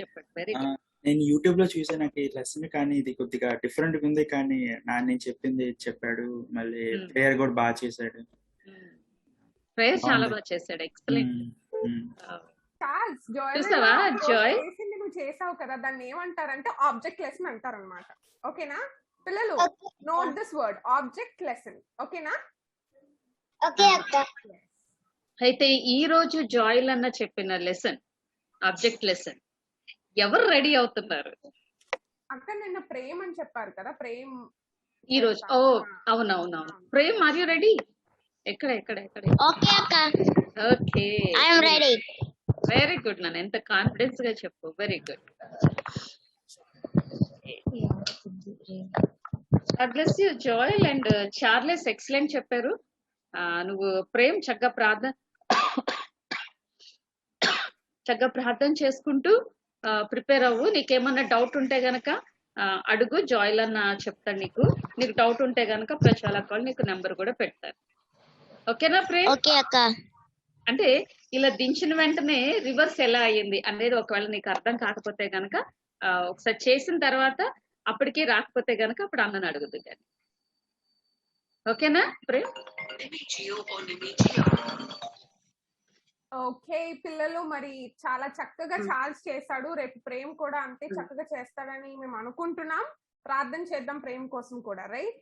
చెప్పాడు. Very good. నేను యూట్యూబ్ లో చూసాను నాకు ఈ లెసన్, కానీ ఇది కొద్దిగా డిఫరెంట్ గా ఉంది. కానీ నేను చెప్పింది చెప్పాడు, మళ్ళీ ప్రేయర్ కూడా బాగా చేశాడు. ప్రేయర్ చాలా బాగా చేశాడు. ఎక్సలెంట్. చూసావా జాయ్, నువ్వు చేసావు కదా, దాన్ని ఏమంటారంటే ఆబ్జెక్ట్ లెసన్ అంటారు అనమాట. ఓకేనా పిల్లలు? Note this word, object lesson. ఓకేనా? అయితే ఈ రోజు జాయిల్ అన్న చెప్పిన లెసన్ ఆబ్జెక్ట్ లెసన్ ఎవరు రెడీ అవుతున్నారు? అక్క నిన్న ప్రేమ్ అని చెప్పారు కదా, ప్రేమ్ ఈ రోజు. ఓ అవునవునవును. Prem are you ready? ఎక్కడ ఎక్కడ ఎక్కడ? ఓకే అక్క. Okay, I am ready. Very good నాన్న, ఎంత కాన్ఫిడెన్స్ గా చెప్పు. Very good. God bless you Joel and Charles, excellent చెప్పారు. నువ్వు ప్రేమ్ చక్కగా ప్రార్థన చేసుకుంటూ ప్రిపేర్ అవ్వు. నీకేమన్నా డౌట్ ఉంటే గనక అడుగు, జాయిల్ అన్న చెప్తాడు నీకు. నీకు డౌట్ ఉంటే గనక ప్రజ్వలక్క నీకు నెంబర్ కూడా పెడతారు. ఓకేనా ప్రేమ్? ఓకే అక్క. అంటే ఇలా దించిన వెంటనే రివర్స్ ఎలా అయ్యింది అనేది ఒకవేళ నీకు అర్థం కాకపోతే గనక ఒకసారి చేసిన తర్వాత అప్పటికే రాకపోతే గనక అప్పుడు అన్నని అడుగుదు కానీ. ఓకేనా ప్రేమ్? ఓకే పిల్లలు, మరి చాలా చక్కగా చార్జ్ చేశాడు. రేపు ప్రేమ్ కూడా అంతే చక్కగా చేస్తాడని మేము అనుకుంటున్నాం. ప్రార్థన చేద్దాం ప్రేమ్ కోసం కూడా, రైట్?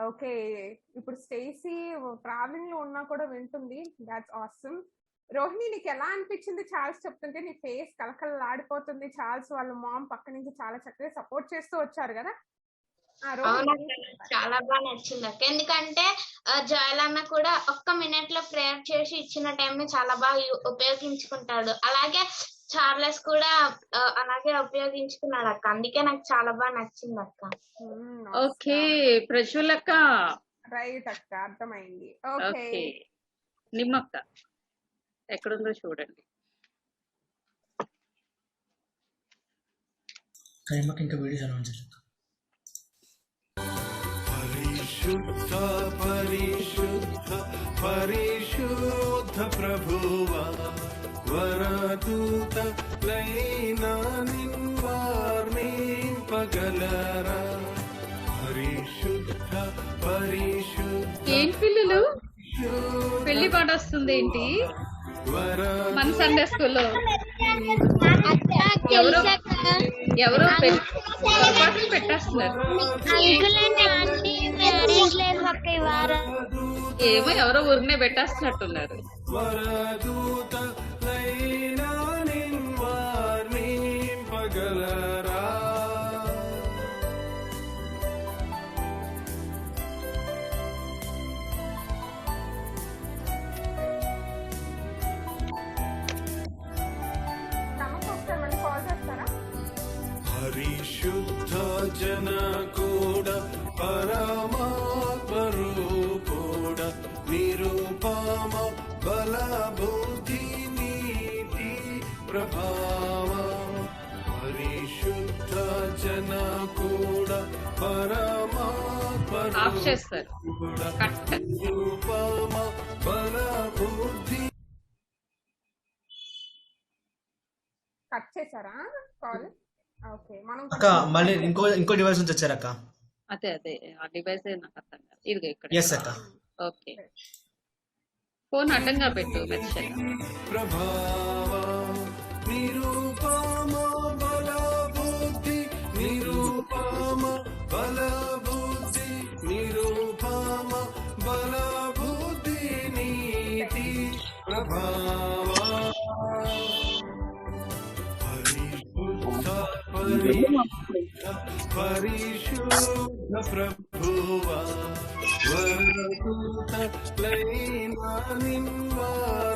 ఓకే, ఇప్పుడు స్టేసీ ట్రావెలింగ్ లో ఉన్నా కూడా వింటుంది. That's awesome. రోహిణి, నీకు ఎలా అనిపించింది చార్ల్స్ చెప్తుంటే? నీ ఫేస్ కలకలలాడిపోతుంది. చార్ల్స్ వాళ్ళ మామ్ పక్క నుంచి చాలా చక్కగా సపోర్ట్ చేస్తూ వచ్చారు కదా. చాలా బాగా నచ్చింది అక్క. ఎందుకంటే జోయల్ అన్న కూడా ఒక్క మినిట్ లో ప్రేయర్ చేసి ఇచ్చిన టైం ని చాలా బాగా ఉపయోగించుకుంటాడు. అలాగే చార్లెస్ కూడా అలాగే ఉపయోగించుకున్నాడు అక్క. అందుకే నాకు చాలా బాగా నచ్చింది అక్క. ఓకే ప్రజ్వలక్క. రైట్ అక్క, అర్థమైంది. ఓకే నిమ్మక్క ఎక్కడుందో చూడండి. ఇంకా వీడియోస్ అనౌన్స్ చేస్తాం. పరిశుద్ధ పరిశుద్ధ పరిశుద్ధ ప్రభువా వరదూత లైనా నిన్వార్నింపగలరా. పరిశుద్ధ పరిశుద్ధ. ఏం పిల్లలు పెళ్లి పాట వస్తుంది ఏంటి మన సండే స్కూల్లో? ఎవరో పాటలు పెట్టేస్తున్నారు. ఏమో ఎవరో ఊరినే పెట్టేస్తున్నట్టున్నారు. పరిశుద్ధ జన కూడా పరమాత్మరూపుడ నిరూపమ బల బుద్ధి నీతి ప్రభావ. పరిశుద్ధ జన కూడా పరమాత్మరూపుడ నిరూపమ బల బుద్ధి. కట్ చేశారా కాల్? ఓకే, మనం అక్క మళ్ళీ ఇంకో డివైస్ నుంచి వచ్చారు అక్క. అదే ఆ డివైస్ నాకు అర్థం కాదు. ఇదిగో ఇక్కడ. ఎస్ అక్క. ఓకే, ఫోన్ అడ్డంగా పెట్టు మెసేజ్. ప్రభావ నిరూపమ బల బుద్ధి నిరూపమ బల బుద్ధి నిరూపమ బల బుద్ధి నీతి ప్రభావ. పరిశుద్ధ ప్రభువా వరదూత లైనా నిన్వార్నింపగలరా.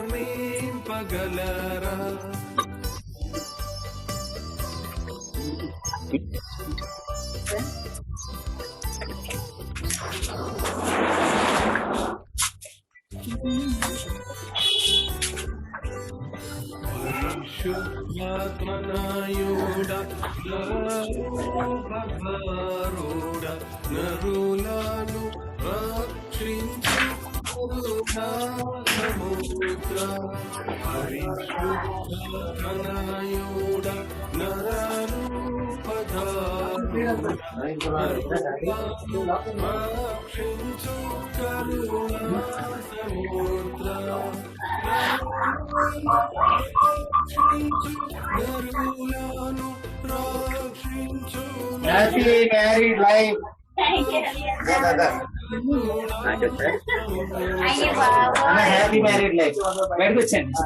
పరిశుద్ధాత్మనాయుడ నరుడ నరులను రక్షించు సముద్ర. పరిశుద్ధాత్మనాయుడ రక్షించు కరుణా సముద్ర. Happy married life. Happy married life. Very good sense.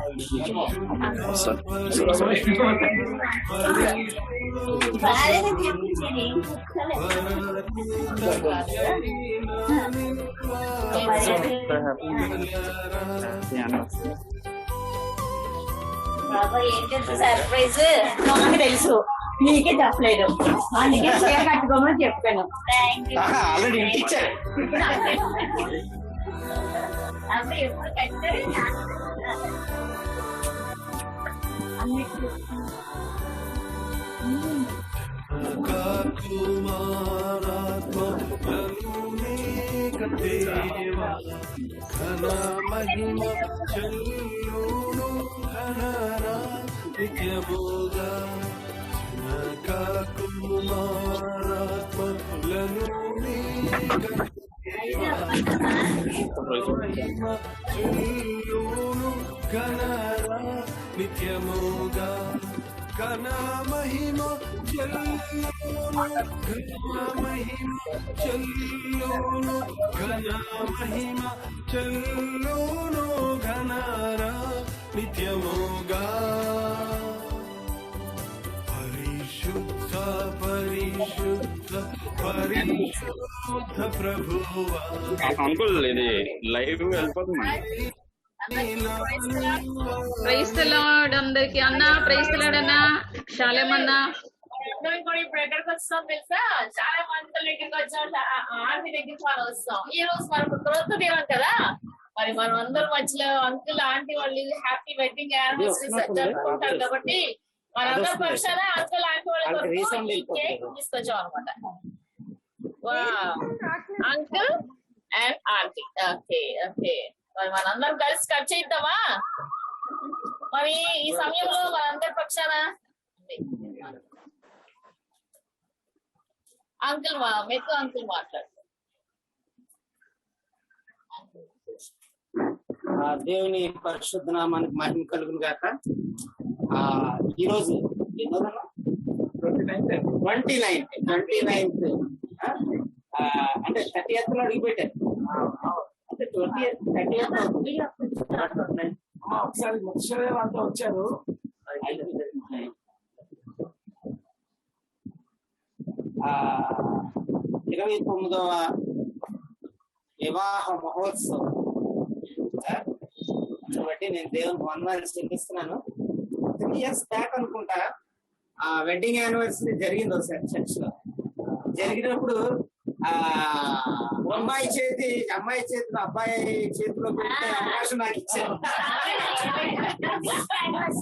బాబా ఏంటంటే సర్ప్రైజ్ నాకు తెలుసు, నీకే చెప్పలేదు, అందుకే చీర కట్టుకోమని చెప్పాను. ఆల్రెడీ ఇచ్చారు. అప్పుడు ఎప్పుడు కట్టారు ఘన మహిమ చెల్లును ఘనరా నిత్యబోధ జనక కుమారాత్మలను మహిమ చెల్లును ఘనరా నిత్యముగా ఘన మహిమ చెల్లును ఘన మహిమ చెల్లును ఘన మహిమ చెల్లును ఘనరా నిత్యముగా పరిశుద్ధ పరిశుద్ధ పరిశుద్ధ ప్రభువా. అంకుల్ ఇది లైవ్ వెళ్ళిపోతుంది. ప్రైజ్ ది లార్డ్ అందరికి. అన్న ప్రైజ్ ది లార్డ్ అన్న. శాలేమన్నా అందరం కూడా ఇప్పుడు ఎక్కడికి వస్తాం తెలుసా? చాలా మంది దగ్గరికి వచ్చాం, ఆంటీ దగ్గరికి మనం వస్తాం. ఈ రోజు మనకు క్రొత్త దినం కదా, మరి మనం అందరం మధ్యలో అంకుల్ ఆంటీ వాళ్ళు హ్యాపీ వెడ్డింగ్ యానివర్సరీ జరుపుకుంటారు కాబట్టి మనందరం పక్షాన అంకుల్ ఆంటీ వాళ్ళ కేక్ తీసుకొచ్చాం అనమాట. Uncle and aunty. Okay okay, మరి మనందరం కలిసి కట్ చేద్దామా? మరి ఈ సమయంలో మనందరి పక్షాన అంకుల్ మెత్తు అంకుల్ మాట్లాడు. దేవుని పరిశుద్ధ నామానికి మహిమ కలుగును గాక. ఈరోజు 29th అంటే 30th లో అడిగి పెట్టారు. అంటే 30th ఒకసారి ముఖ్యమే వాళ్ళతో వచ్చారు. 29వ వివాహ మహోత్సవం కాబట్టి నేను దేవునికి వందనాలు చెల్లిస్తున్నాను. 3 years బ్యాక్ అనుకుంటా వెడ్డింగ్ యానివర్సరీ జరిగింది ఒకసారి చర్చ్ లో. జరిగినప్పుడు అమ్మాయి చేతిలో అబ్బాయి చేతిలో పెట్టే అవకాశం నాకు ఇచ్చారు.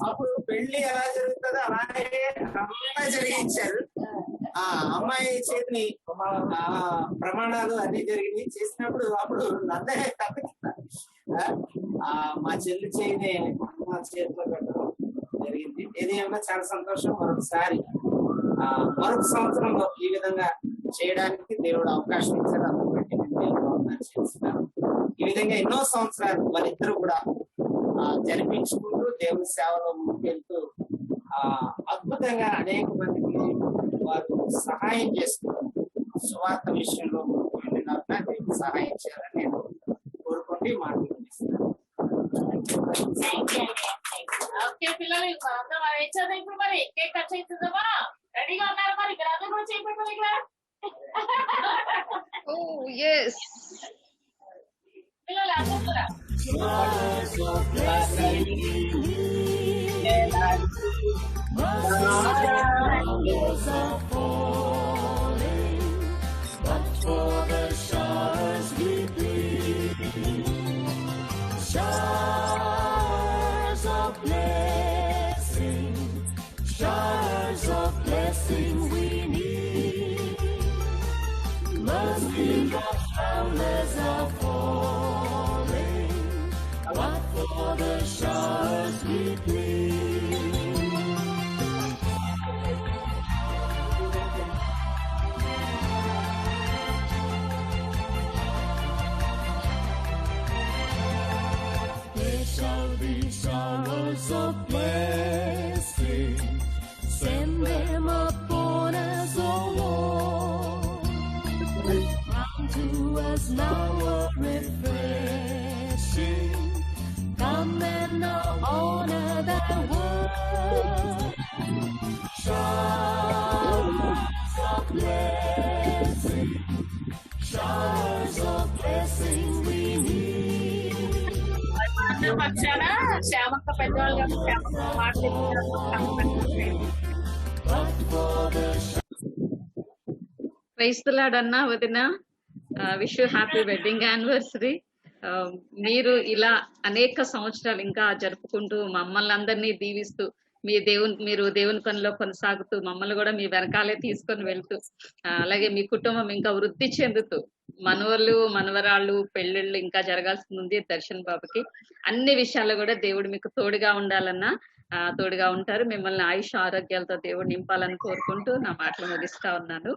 అప్పుడు పెళ్లి ఎలా జరుగుతుందో అలాగే అంతా జరిగించారు. అమ్మాయి చేతిని ప్రమాణాలు అన్ని జరిగినాయి. చేసినప్పుడు అప్పుడు అందరే తప్పుతున్నారు. మా చెల్లి చేయిని మా చేతిలో పెట్టడం జరిగింది. ఇది ఏమన్నా చాలా సంతోషం. మరొక సంవత్సరంలో ఈ విధంగా చేయడానికి దేవుడు అవకాశం ఇచ్చారు. అందుబట్టి చేస్తున్నాను. ఈ విధంగా ఎన్నో సంవత్సరాలు వారిద్దరూ కూడా జరిపించుకుంటూ దేవుని సేవలో ముందుకెళ్తూ అద్భుతంగా అనేక మందికి వారు సహాయం చేస్తున్నారు. సువార్త విషయంలో దేవుడు సహాయం చేయాలని నేను కోరుకుంటే మాట్లాడుతున్నాను. ఓకే పిల్లలు, మనందరం మరి ఇచ్చేద్దాం. ఇప్పుడు మరి కేక్ కట్ చేస్తుందమ్మా. రెడీగా ఉన్నారు? మరి మీరు అందరూ కూడా చేయబెట్టాలి ఇక్కడ. పిల్లలు అందరూ కూడా Showers of blessing we need. Mercy drops boundless are falling. But for the showers we plead. There shall be showers of blessing. Send them upon us, O Lord. Come to us now, a refreshing. Come and now honor thy word. Showers of blessing, showers of blessing we need. పక్షాన శ్యామక్క పెద్దవాళ్ళు శ్యామక్క మాట్లాడుతున్నారు. Praise the lord అన్న. వదిన wish you happy wedding anniversary. మీరు ఇలా అనేక సంవత్సరాలు ఇంకా జరుపుకుంటూ మమ్మల్ని అందరినీ దీవిస్తూ మీరు దేవుని పనిలో కొనసాగుతూ మమ్మల్ని కూడా మీ వెనకాలే తీసుకొని వెళ్తూ అలాగే మీ కుటుంబం ఇంకా వృద్ధి చెందుతూ మనవళ్ళు మనవరాళ్ళు పెళ్ళిళ్ళు ఇంకా జరగాల్సి ఉంది. దర్శన్ బాబుకి అన్ని విషయాల్లో కూడా దేవుడు మీకు తోడుగా ఉండాలన్నా. తోడుగా ఉంటారు. మిమ్మల్ని ఆయుష్ ఆరోగ్యాలతో దేవుడు నింపాలని కోరుకుంటూ నా మాటలు ముగిస్తా ఉన్నాను.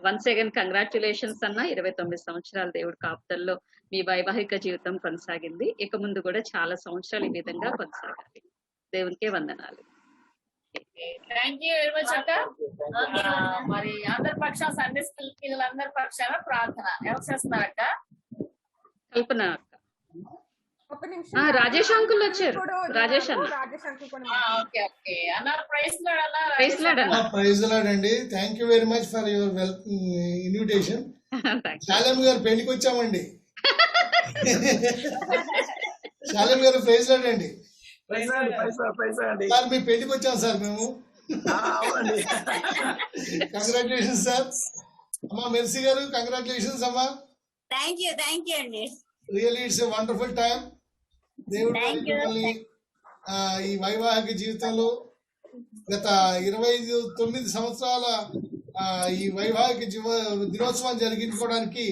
వన్స్ అగైన్ కంగ్రాచులేషన్స్ అన్న. 29 సంవత్సరాలు దేవుడు కాపుదల్లో మీ వైవాహిక జీవితం కొనసాగింది. ఇక ముందు కూడా చాలా సంవత్సరాలు ఈ విధంగా కొనసాగాలి. దేవునికే వందనాలు. థ్యాంక్ యూ వెరీ మచ్ అక్క. మరి అందరి పక్షాన సండే స్కూల్ పిల్లలందరి పక్షాన ప్రార్థన ఎవరు చేస్తున్నారక్క? కల్పన అక్క. ఒక నిమిషం రాజేష్ అంకుల్ వచ్చారు. రాజేష్ అన్న. రాజేష్ అంకుల్ కూడా ఓకే ఓకే అన్న. ప్రైజ్ లార్డ్ అన్న. ప్రైజ్ లార్డ్ అన్న. ప్రైజ్ లార్డ్ అండి. Thank you very much for your invitation. Shalam గారు పెళ్లికి వచ్చామండి. శాలం గారు ప్రైజ్ లార్డ్ అండి. సార్ మీ పెళ్లికి వచ్చాం సార్ మేము. Congratulations sir. అమ్మా మెర్సీ గారు కంగ్రాచులేషన్స్ అమ్మా. థ్యాంక్ యూ అండి. Really it's a wonderful time. దేవుడు మిమ్మల్ని ఈ వైవాహిక జీవితంలో గత 29 సంవత్సరాల ఈ వైవాహిక దినోత్సవాన్ని జరిగించుకోవడానికి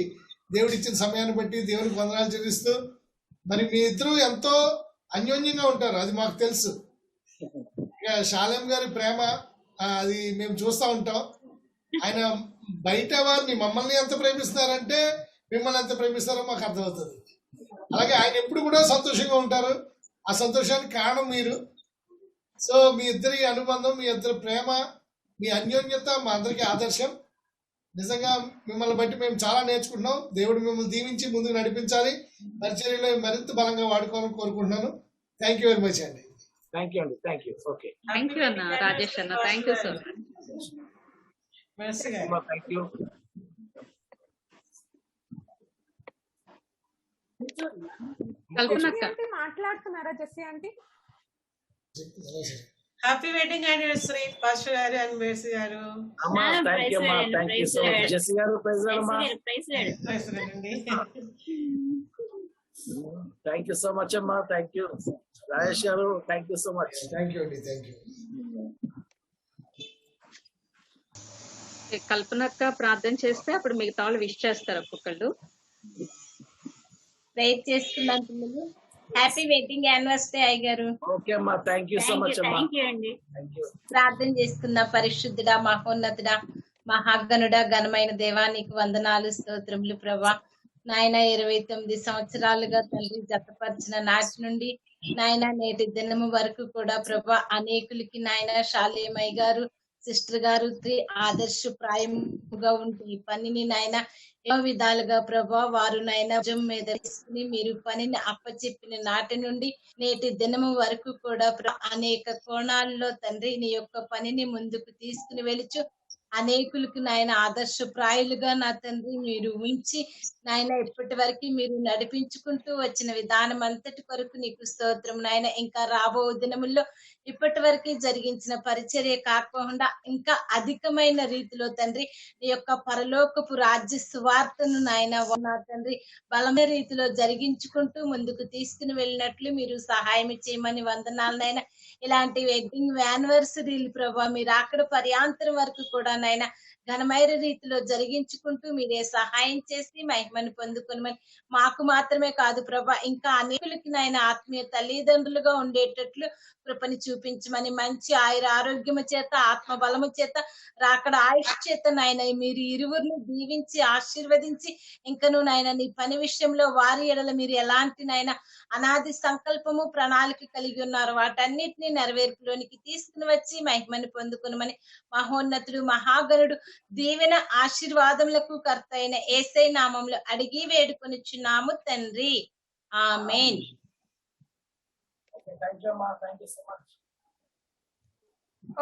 దేవుడు ఇచ్చిన సమయాన్ని బట్టి దేవునికి వందనాలు చెల్లిస్తూ, మరి మీ ఇద్దరు ఎంతో అన్యోన్యంగా ఉంటారు, అది మాకు తెలుసు. ఇక శాలేం గారి ప్రేమ అది మేము చూస్తూ ఉంటాం. ఆయన బయట వారిని మమ్మల్ని ఎంత ప్రేమిస్తున్నారంటే మిమ్మల్ని ఎంత ప్రేమిస్తారో మాకు అర్థమవుతుంది. అలాగే ఆయన ఎప్పుడు కూడా సంతోషంగా ఉంటారు. ఆ సంతోషానికి కారణం మీరు. సో మీ ఇద్దరి అనుబంధం, మీ ఇద్దరి ప్రేమ, మీ అన్యోన్యత మా అందరికీ ఆదర్శం. నిజంగా మిమ్మల్ని బట్టి మేము చాలా నేర్చుకుంటున్నాం. దేవుడు మిమ్మల్ని దీవించి ముందుకు నడిపించాలి, పరిచర్యలో మరింత బలంగా వాడుకోవాలని కోరుకుంటున్నాను. థ్యాంక్ యూ వెరీ మచ్ అండి. థ్యాంక్ యూ అండి. Thank you. Okay, thank you అన్న. రాజేష్ అన్న, thank you so much. Thank you. Kalpana అక్క మాట్లాడుతున్నారా Jessy aunty? Happy wedding anniversary pastor గారు అండ్ మేర్సీ గారు. థ్యాంక్ యూ అమ్మా. Thank you so much. Jessy గారు ప్రైజ్ లార్డ్ అమ్మా. థ్యాంక్ యూ సో మచ్ అమ్మా. థ్యాంక్ యూ రాజేష్ గారు. Thank you so much. Thank you అండి. Thank you. కల్పన అక్క ప్రార్థన చేస్తే అప్పుడు మిగతా వాళ్ళు విష్ చేస్తారు ఒక్కొక్కళ్ళు. ప్రేయర్ చేసుకున్నాం పిల్లలు. హ్యాపీ వెడ్డింగ్ యానివర్సరీ అయ్యగారు. ఓకే అమ్మా. థ్యాంక్ యూ సో మచ్ అమ్మా. థ్యాంక్ యూ అండి. ప్రార్థన చేసుకున్న పరిశుద్ధుడా, మహోన్నతుడా, మహాగణుడా, ఘనమైన దేవా, నీకు వందనాలు, స్తోత్రములు ప్రభా. నాయన 29 సంవత్సరాలుగా తండ్రి జతపరిచిన నాటి నుండి నాయన నేటి దినము వరకు కూడా ప్రభా అనేకులకి నాయన శాలేమయ్య గారు, సిస్టర్ గారు ఆదర్శప్రాయముగా ఉంటే ఈ పనిని నాయన ఎన్నో విధాలుగా ప్రభా వారు నాయన భుజం మీద తీసుకుని మీరు పనిని అప్పచెప్పిన నాటి నుండి నేటి దినము వరకు కూడా అనేక కోణాల్లో తండ్రి నీ యొక్క పనిని ముందుకు తీసుకుని వెళుచు అనేకులకు నాయన ఆదర్శప్రాయులుగా నా తండ్రి మీరు ఉంచి నాయన ఇప్పటి వరకు మీరు నడిపించుకుంటూ వచ్చిన విధానం అంతటి కొరకు నీకు స్తోత్రం నాయన. ఇంకా రాబో దినముల్లో ఇప్పటి వరకు జరిగించిన పరిచర్య కాకుండా ఇంకా అధికమైన రీతిలో తండ్రి నీ యొక్క పరలోకపు రాజ్య సువార్తను నాయన నా తండ్రి బలమైన రీతిలో జరిగించుకుంటూ ముందుకు తీసుకుని వెళ్ళినట్లు మీరు సహాయం చేయమని వందనాలు నాయన. ఇలాంటి వెడ్డింగ్ యానివర్సరీలు ప్రభా మీరు అక్కడ పర్యాంతరం వరకు కూడా నాయన ఘనమైన రీతిలో జరిగించుకుంటూ మీరే సహాయం చేసి మహిమను పొందుకునమని, మాకు మాత్రమే కాదు ప్రభా ఇంకా అనేకులకి నాయన ఆత్మీయ తల్లిదండ్రులుగా ఉండేటట్లు కృపని చూపించమని, మంచి ఆరోగ్యము చేత ఆత్మ బలము చేత రాకడ ఆయుష్ చేత నాయన మీరు ఇరువురిని దీవించి ఆశీర్వదించి ఇంకను నాయన నీ పని విషయంలో వారి ఎడల మీరు ఎలాంటి నాయన అనాది సంకల్పము ప్రణాళిక కలిగి ఉన్నారు వాటన్నిటిని నెరవేర్పులోనికి తీసుకుని వచ్చి మహిమని పొందుకునమని మహోన్నతుడు మహాగణుడు దీవెన ఆశీర్వాదములకు కర్త అయిన యేసయ్య నామములో అడిగి వేడుకొనిచున్నాము తండ్రి. ఆమేన్.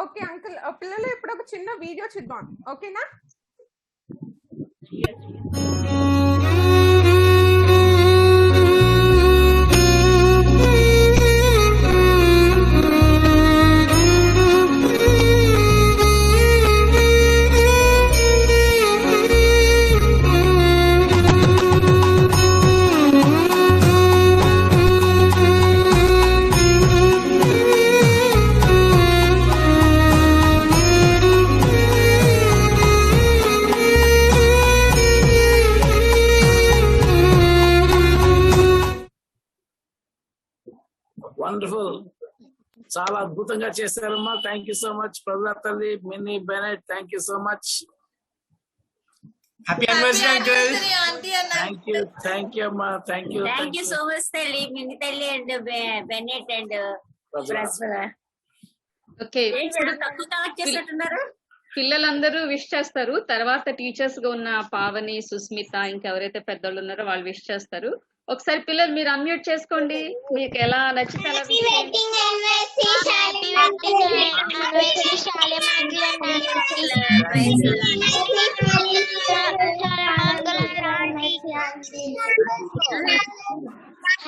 ఓకే అంకుల్, పిల్లలు ఇప్పుడు ఒక చిన్న వీడియో చూద్దాం, ఓకేనా? Wonderful. చాలా అద్భుతంగా చేశారమ్మా. Thank you so much. ప్రజల తల్లి Mini Bennet, thank you so much. Happy anniversary uncle. Thank you అమ్మా. థ్యాంక్ యూ సో మచ్ తల్లి, మినీ తల్లి అండ్ బెనెట్ అండ్ ఓకే, తక్కువ కలెక్ట్ చేసినట్టున్నారు. పిల్లలందరూ విష్ చేస్తారు. తర్వాత టీచర్స్ గా ఉన్న పావని, సుస్మిత, ఇంకెవరైతే పెద్దోళ్ళు ఉన్నారో వాళ్ళు విష్ చేస్తారు. ఒకసారి పిల్లలు మీరు అన్మ్యూట్ చేసుకోండి, మీకు ఎలా నచ్చితే అలా wish చేయండి.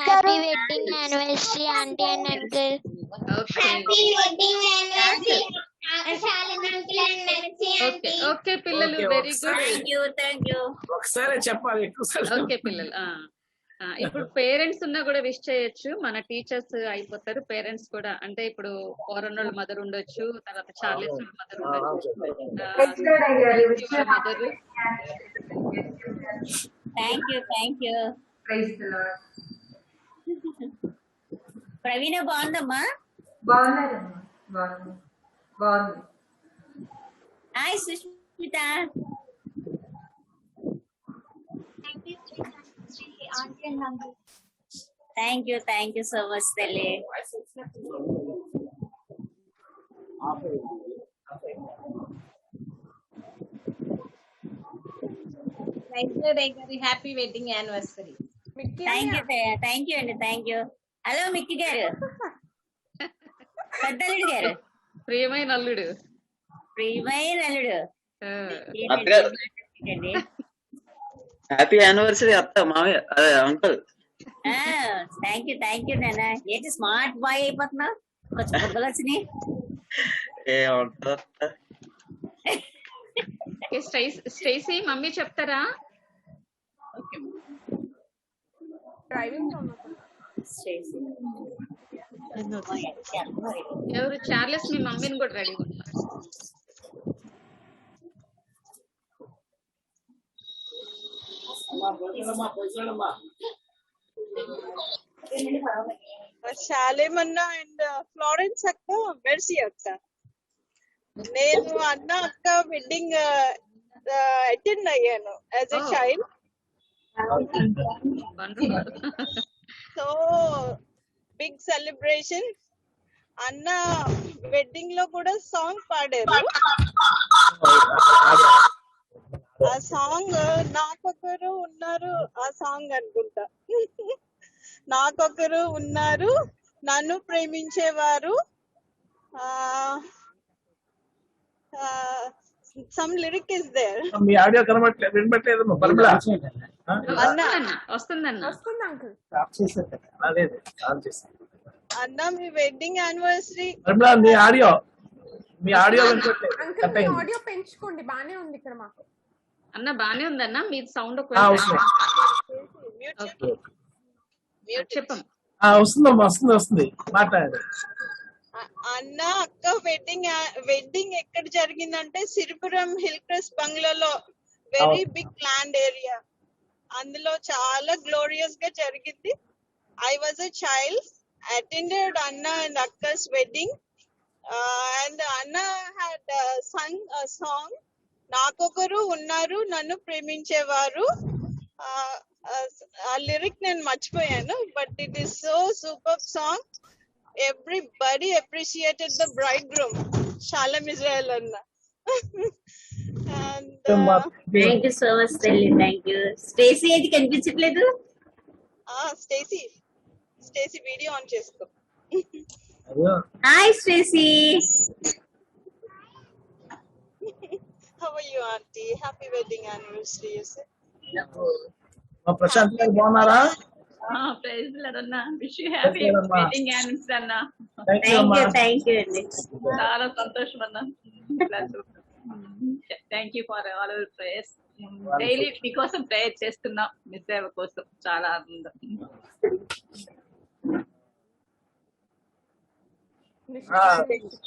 Happy wedding anniversary aunty and uncle. Okay పిల్లలు, వెరీ గుడ్. Thank you. ఒకసారి చెప్పాలి, ఎక్కువసారి. ఓకే పిల్లలు, ఇప్పుడు పేరెంట్స్ ఉన్నా కూడా విష్ చేయొచ్చు. మన టీచర్స్ అయిపోతారు, పేరెంట్స్ కూడా. అంటే ఇప్పుడు ఓరన్నోళ్ళ మదర్ ఉండొచ్చు, తర్వాత చార్లెస్ మదర్ ఉండొచ్చు, మదర్. Thank you. ప్రవీణ బాగుందమ్మా. బాగుంది. Hi Sushmita. Thank you so much తల్లి. Happy wedding anniversary. Thank you అండి. హలో మిక్కీ గారు, పెద్దల్లుడు గారు, ప్రియమైన అల్లుడు. హ్యాపీ యానివర్సరీ అత్త మామయ్య అంకుల్. థ్యాంక్ యూ నాన్న. ఏంటి స్మార్ట్ బాయ్ అయిపోతున్నావు, కొంచెం బుద్ధలు వచ్చినాయి. స్టేసీ మమ్మీ చెప్తారా? ఎవరు? చార్లెస్ మీ మమ్మీని కూడా రెడీ ఉన్నారు. శాలేమన్న అండ్ ఫ్లోరెన్స్ అక్క, మెర్సీ అక్క. నేను అన్న అక్క వెడ్డింగ్ అటెండ్ అయ్యాను as a child. So big celebration. అన్న వెడ్డింగ్ లో కూడా సాంగ్ పాడారు. ఆ సాంగ్ నాకొకరు ఉన్నారు, ఆ సాంగ్ అనుకుంటా. నాకొకరు ఉన్నారు, నన్ను ప్రేమించేవారు. Some lyric is there. మీ ఆడియో కనబట్లేదు, వినబట్లేదు. అన్న మీ వెడ్డింగ్ యానివర్సరీ. మీ ఆడియో ఆడియో పెంచుకోండి, బానే ఉంది ఇక్కడ మాకు. అన్న బానే ఉందన్న, మీ సౌండ్ వస్తుంది మాట్లాడండి. అన్న అక్క వెడ్డింగ్ ఎక్కడ జరిగిందంటే సిరిపురం హిల్ క్రెస్ట్ బంగ్లాలో, వెరీ బిగ్ ల్యాండ్ ఏరియా. అందులో చాలా గ్లోరియస్ గా జరిగింది. I was a child, attended అన్న అండ్ అక్కస్ వెడ్డింగ్. అండ్ అన్న హ్యాడ్ సంగ్ అ సాంగ్, నాకొకరు ఉన్నారు, నన్ను ప్రేమించేవారు. ఆ లిరిక్ నేను మర్చిపోయాను, but it is so super song. Everybody appreciated the bridegroom, Shalom Israel Anna. And thank you so much Telly. Thank you. Stacy edi కనిపించట్లేదు. Stacy video on చేసుకో. Hi Stacy. How are you auntie? Happy wedding anniversary. Prashanth గారు బాగున్నారా? Praise lord అన్న. Wish you happy wedding anniversary అన్న. Thank you అండి. చాలా సంతోషం అన్న. Thank you for all our prayers. Daily మీకోసం ప్రేయర్ చేస్తున్నాం, మీ సేవ కోసం. చాలా ఆనందం.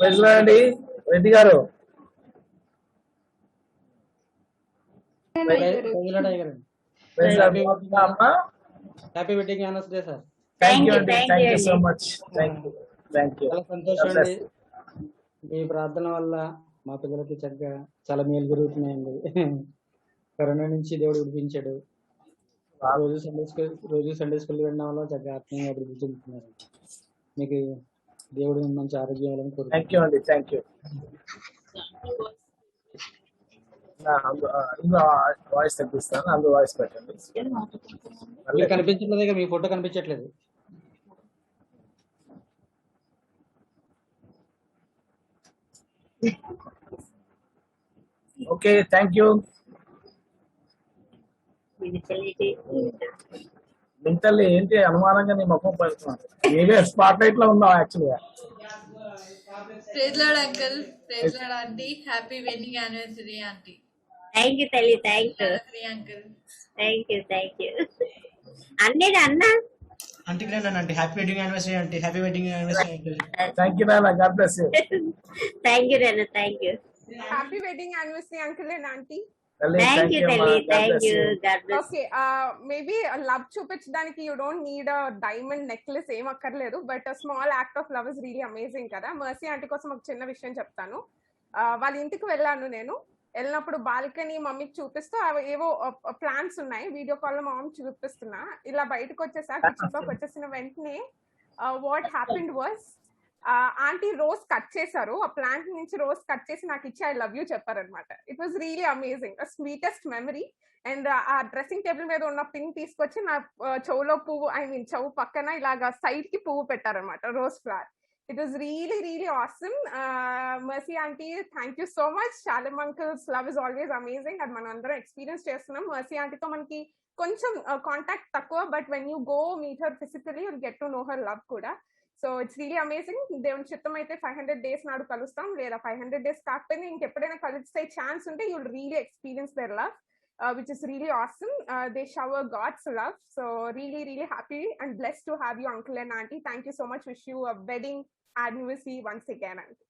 ప్రైజ్ లార్డ్ అండి రెడ్డి గారు. Happy wedding anniversary sir. Thank you అండి. Thank you so much. Thank you. Thank you. చాలా సంతోషం అండి. మీ ప్రార్థన వల్ల మా పిల్లలకి చక్కగా చాలా మేలు జరుగుతున్నాయండి. కరోనా నుంచి దేవుడు విడిపించాడు. రోజు సండే స్కూల్ వెళ్ళడం వల్ల చక్కగా ఆత్మీయంగా అభివృద్ధి చెందుతున్నారు. మీకు దేవుడు మంచి ఆరోగ్యం ఇవ్వాలని కోరుకుంటున్నాను. థ్యాంక్ యూ అండి. Thank you. వాయిస్ తగ్గిస్తాను, అందులో వాయిస్ పెట్టండి. మీకు కనిపించట్లేదు, మీ ఫోటో కనిపించట్లేదు. Okay, thank you. మింతల్లి ఏంటి అనుమానంగా నీ ముఖం పడుతున్నాను? నీవే స్పాట్ లైట్ లో ఉన్నావు యాక్చువల్గా. Praise Lord uncle, praise Lord aunty, happy wedding anniversary aunty. Thank you తల్లి, thank you uncle. Thank you. అన్నేది అన్న ఆంటీకి రండి, happy wedding anniversary aunty, happy wedding anniversary aunty. Thank you నాన్న, God bless you. Thank you నాన్న, thank you. Happy wedding anniversary uncle and aunty. Thank you తల్లి, thank you, God bless. Okay, maybe love చూపించడానికి you don't need a diamond necklace, ఏం అక్కర్లేదు. But small act of love is really amazing కదా. Mercy aunty కోసం ఒక చిన్న విషయం చెప్తాను. వాళ్ళ ఇంటికి వెళ్ళాను నేను. వెళ్ళినప్పుడు బాల్కనీ మమ్మీకి చూపిస్తూ ఏవో ప్లాంట్స్ ఉన్నాయి. వీడియో కాల్ లో మా మమ్మీ చూపిస్తున్నా. ఇలా బయటకు వచ్చేసా, కిచెన్ లోకి వచ్చేసిన వెంటనే what happened was, aunty rose cut చేశారు. ఆ ప్లాంట్ నుంచి రోజ్ కట్ చేసి నాకు ఇచ్చి ఐ లవ్ యూ చెప్పారనమాట. It was really amazing, sweetest memory. And ఆ డ్రెస్సింగ్ టేబుల్ మీద ఉన్న పిన్ తీసుకొచ్చి నా చెవులో పువ్వు, చెవు పక్కన ఇలాగా సైడ్ కి పువ్వు పెట్టారనమాట, rose flower. It was really really awesome. Mercy aunty, thank you so much. Shalem uncles love is always amazing. అది మనం అందరం ఎక్స్పీరియన్స్ చేస్తున్నాం. మర్సీ ఆంటీతో మనకి కొంచెం కాంటాక్ట్ తక్కువ, but when you go meet her physically you'll get to know her love కూడా. So it's really amazing. దేవుని చిత్తం అయితే 500 days నాడు కలుస్తాం, లేదా 500 days కాకపోయినా ఇంకెప్పుడైనా కలిసే ఛాన్స్ ఉంటే you'll really experience their love, which is really awesome. They shower God's love. So really, really happy and blessed to have you, uncle and auntie. Thank you so much. Wish you a wedding anniversary once again, auntie.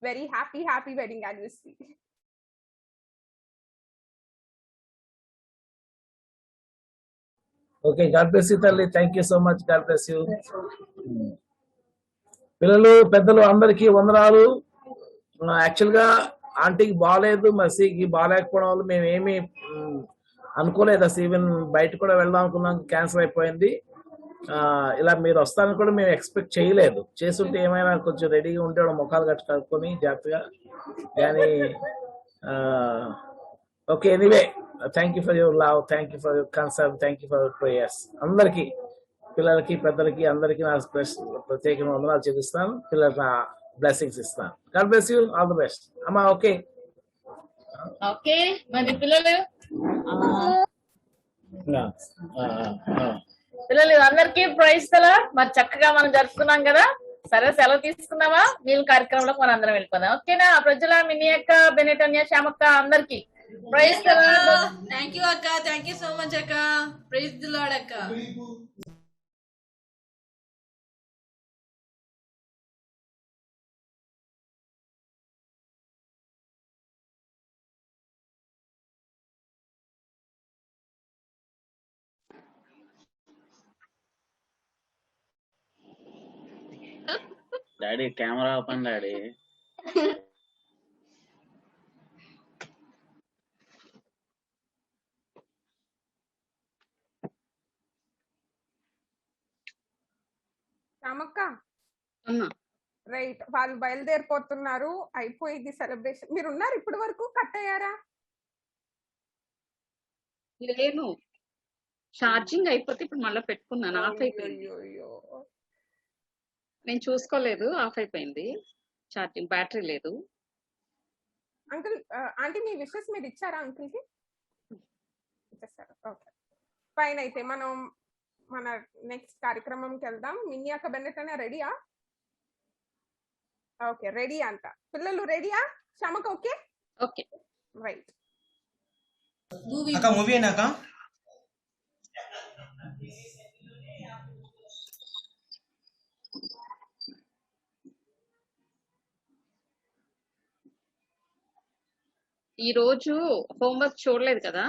Very happy wedding anniversary. Okay, God bless you తల్లి, thank you so much, God bless you. పిల్లలు పెద్దలు అందరికీ వందనాలు. Actual గా ఆంటీకి బాగాలేదు, మసీకి బాగాలేకపోవడం వల్ల మేమేమి అనుకోలేదు. అసలు ఈవెన్ బయట కూడా వెళ్దాం అనుకున్నాం, క్యాన్సిల్ అయిపోయింది. ఇలా మీరు వస్తారని కూడా మేము ఎక్స్పెక్ట్ చేయలేదు. చేస్తుంటే ఏమైనా కొంచెం రెడీగా ఉండేవాడు, ముఖాలు గట్టి కలుపుకొని జాగ్రత్తగా. కానీ okay, anyway thank you for your love, thank you for your concern, thank you for your prayers. అందరికీ, పిల్లలకి పెద్దలకి అందరికీ నా ప్రత్యేకమైన వందనాలు చెల్లిస్తాను. పిల్లలకి నా బ్లెస్సింగ్స్ ఇస్తాను. God bless you, all the best అమ్మా. ఓకే ఓకే, మరి పిల్లలు అందరికీ ప్రైజ్ తల. మరి చక్కగా మనం జరుపుకున్నాం కదా. సరే, సెలవు తీసుకున్నావా? వీళ్ళ కార్యక్రమంలో మనం అందరం వెళ్ళిపోదాం. ఓకేనా? ప్రజల మినీ అక్క, బెనెటన్య, శ్యామక్క అందరికి ప్రైజ్ తల. థ్యాంక్ యూ అక్క, థ్యాంక్ యూ సో మచ్ అక్క. ప్రైజ్ ది లార్డ్ అక్క. Daddy camera open daddy. Ramakka, right, వాళ్ళు బయలుదేరిపోతున్నారు. అయిపోయింది సెలబ్రేషన్. మీరు ఉన్నారు ఇప్పటి వరకు? కట్ అయ్యారా? లేను, ఛార్జింగ్ అయిపోతే ఇప్పుడు మళ్ళీ పెట్టుకున్నాను. ఆఫ్ అయిపోయింది, నేను చూసుకోలేదు. ఆఫ్ అయిపోయింది ఛార్జింగ్, బ్యాటరీ లేదు. అంకుల్, ఆంటీ మీ విషెస్ మీరు ఇచ్చారా అంకుల్ కి? ఇచ్చేసారు. Okay fine. అయితే మనం మన నెక్స్ట్ కార్యక్రమంకి వెళ్దాం. మినీ అక్క, బెన్నెట్ అనే రెడీయా? ఓకే, రెడీ అంట. పిల్లలు రెడీయా? శ్యామక ఓకే? Okay right. అక్క మూవీ అయినాక ఈ రోజు హోంవర్క్ చూడలేదు కదా,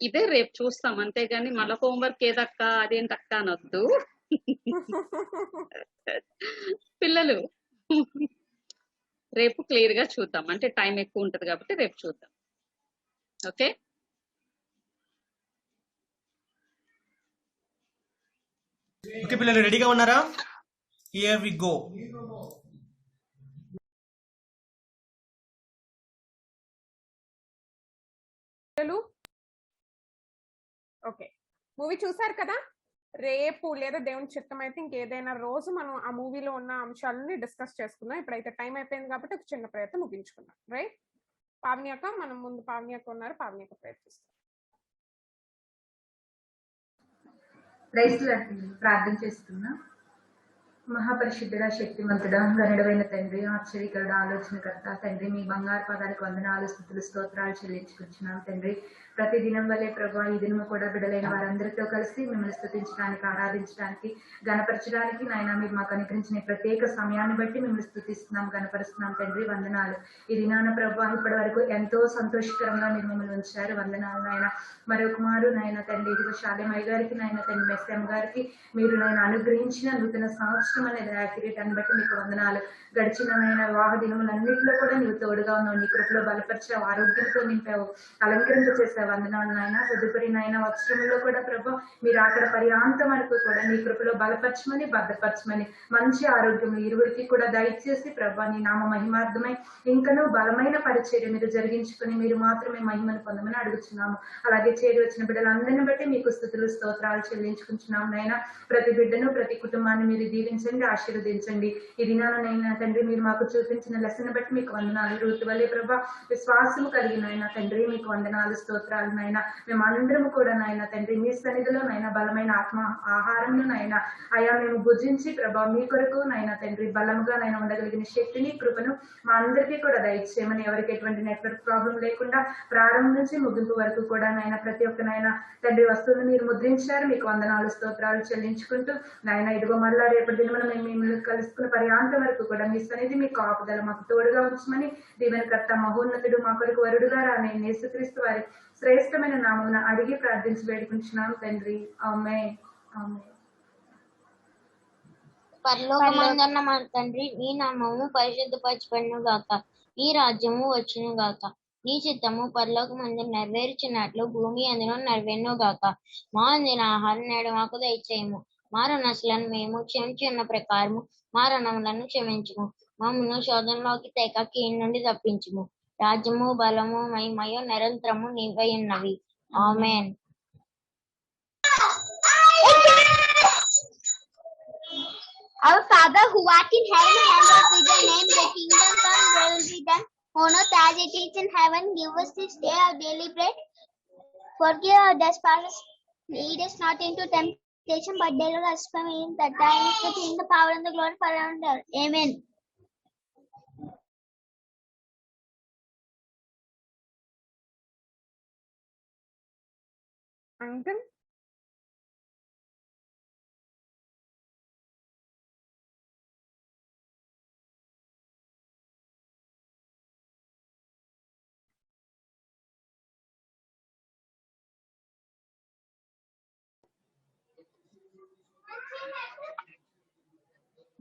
ఇదే రేపు చూస్తాం. అంతేగాని మళ్ళీ హోంవర్క్ ఏదక్క అదేంటక్క అనొద్దు. పిల్లలు రేపు క్లియర్ గా చూద్దాం, అంటే టైం ఎక్కువ ఉంటది కాబట్టి రేపు చూద్దాం. ఓకే, ఓకే పిల్లలు రెడీగా ఉన్నారా? Here we go. Okay, movie చూసారు కదా. రేపు లేదా దేవుని చిత్తం అయితే ఇంకేదైనా రోజు మనం ఆ మూవీలో ఉన్న అంశాలని డిస్కస్ చేసుకుందాం. ఇప్పుడైతే టైం అయిపోయింది కాబట్టి ఒక చిన్న ప్రయత్నం ముగించుకుందాం. రైట్, పావని అక్క, మనం ముందు పావని అక్క ఉన్నారు, పావని అక్క ప్రయత్నిస్తాం. Praise lord. ప్రార్థన చేస్తున్నా. మహాపరిశుద్ధుడ, శక్తిమంతుడా, గనుడైన తండ్రి, ఆశ్చర్యకరుడ, ఆలోచనకర్త తండ్రి, మీ బంగారు పాదాలకు వందనాలు, స్తుతులు, స్తోత్రాలు చెల్లించుకుంటున్నాం తండ్రి. ప్రతి దినం వల్లే ప్రభా ఈ దినము కూడా బిడ్డలైన వారందరితో కలిసి మిమ్మల్ని స్తుతించడానికి, ఆరాధించడానికి, గణపరచడానికి నాయన మీరు మాకు అనుగ్రహించిన ప్రత్యేక సమయాన్ని బట్టి మిమ్మల్ని స్తుతిస్తున్నాం, గణపరుస్తున్నాం తండ్రి. వందనాలు. ఈ దినాన ప్రభా ఇప్పటి వరకు ఎంతో సంతోషకరంగా మీరు మమ్మల్ని ఉంచారు. వందనాలు నాయన. మరొక మారు నాయన తండ్రి, ఇదిగో శాలేమయ్య గారికి నాయన తండ్రి, మెస్ఎం గారికి మీరు నాయన అనుగ్రహించిన నూతన సంవత్సరం అనేది యాక్యురేట్ అని బట్టి మీకు వందనాలు. గడిచిన నాయన వివాహ దినములన్నింటిలో కూడా నీవు తోడుగా ఉన్నావు, నీ కృపలో బలపరిచావు, ఆరోగ్యంతో నింపావు, అలంకరింప చేసావు. వందనాలు నాయన. తదుపరి నాయన వత్సరంలో కూడా ప్రభా మీరు అక్కడ పర్యాంతం వరకు కూడా నీ కృపలో బలపరచమని, భద్రపరచమని, మంచి ఆరోగ్యం ఇరువురికి కూడా దయచేసి ప్రభా నీ నామ మహిమార్థమై ఇంకనూ బలమైన పరిచర్య మీరు జరిగించుకుని మీరు మాత్రమే మహిమను పొందమని అడుగుతున్నాము. అలాగే చేరి వచ్చిన బిడ్డలందరిని బట్టి మీకు స్తుతులు, స్తోత్రాలు చెల్లించుకుంటున్నాము నాయన. ప్రతి బిడ్డను, ప్రతి కుటుంబాన్ని మీరు దీవించండి, ఆశీర్వదించండి. ఈ దినానైనా తండ్రి మీరు మాకు చూపించిన లెసన్ బట్టి మీకు వందనాలు. రూతు వల్లే ప్రభా విశ్వాసము కలిగిన ఆయన తండ్రి మీకు వందనాలు, స్తోత్రాలు నాయన. మేమందరము కూడా నాయన తండ్రి మీ సన్నిధిలో నాయన బలమైన ఆత్మ ఆహారంను నాయన అయా మేము భుజించి ప్రభా మీ కొరకు నాయన తండ్రి బలముగా నాయన ఉండగలిగిన శక్తిని, కృపను మా అందరికీ కూడా దయచేయమని. ఎవరికి ఎటువంటి నెట్వర్క్ ప్రాబ్లం లేకుండా ప్రారంభం నుంచి ముగింపు వరకు కూడా నాయన ప్రతి ఒక్క నాయన తండ్రి వస్తువులను మీరు ముద్రించారు, మీకు వందనాలు, స్తోత్రాలు చెల్లించుకుంటూ నాయన ఇదిగో మళ్ళా రేపటి దిన మనం మిమ్మల్ని కలుసుకున్న పర్యాంతం వరకు కూడా మీ సన్నిధి మీ కాపుదల మాకు తోడుగా ఉంచమని దీవెనకర్త మహోన్నతుడు మా కొరకు వరుడుగా రాని యేసుక్రీస్తు వారి శ్రేష్టమైన నామమున అడిగి ప్రార్థించి వేడుకుంటున్నాం తండ్రి. ఆమేన్. ఆమేన్. పరలోకమందున్న మన తండ్రి, నీ నామము పరిశుద్ధపరచబడును గాక, నీ రాజ్యము వచ్చును గాక, నీ చిత్తము పరలోకమందు నెరవేర్చినట్లు భూమి అందులో నెరవేరును గాక. మా అందిన ఆహారం నేడు మాకు దయచేయము, మా రుణస్తులను మేము క్షమించి ఉన్న ప్రకారము మా రుణములను క్షమించుము, మమ్మను శోధనలోకి తేక కీడు నుండి తప్పించుము. రాజ్యము, బలము, మహిమయు నిరంతరము నీవై ఉన్నవి. ఆమేన్. Our Father who art in heaven, hallowed be thy name. Thy kingdom come, thy will be done on earth as it is in heaven. Give us this day our daily bread. Forgive our trespasses. Lead us not into temptation, but deliver us from evil. That thine is the kingdom, the power, and the glory forever. Amen. Uncle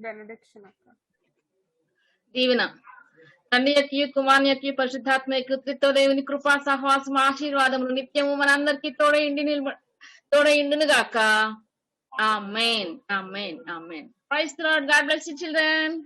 benediction అక్క. దీవెన తండ్రి యొక్క కుమారుని యొక్క పరిశుద్ధాత్మ యొక్క త్రిత్వ దేవుని కృపా సహవాసం ఆశీర్వాదములు నిత్యము మనందరికీ తోడైండును గాక. ఆమేన్. ఆమేన్. ఆమేన్. Praise the Lord. God bless you children.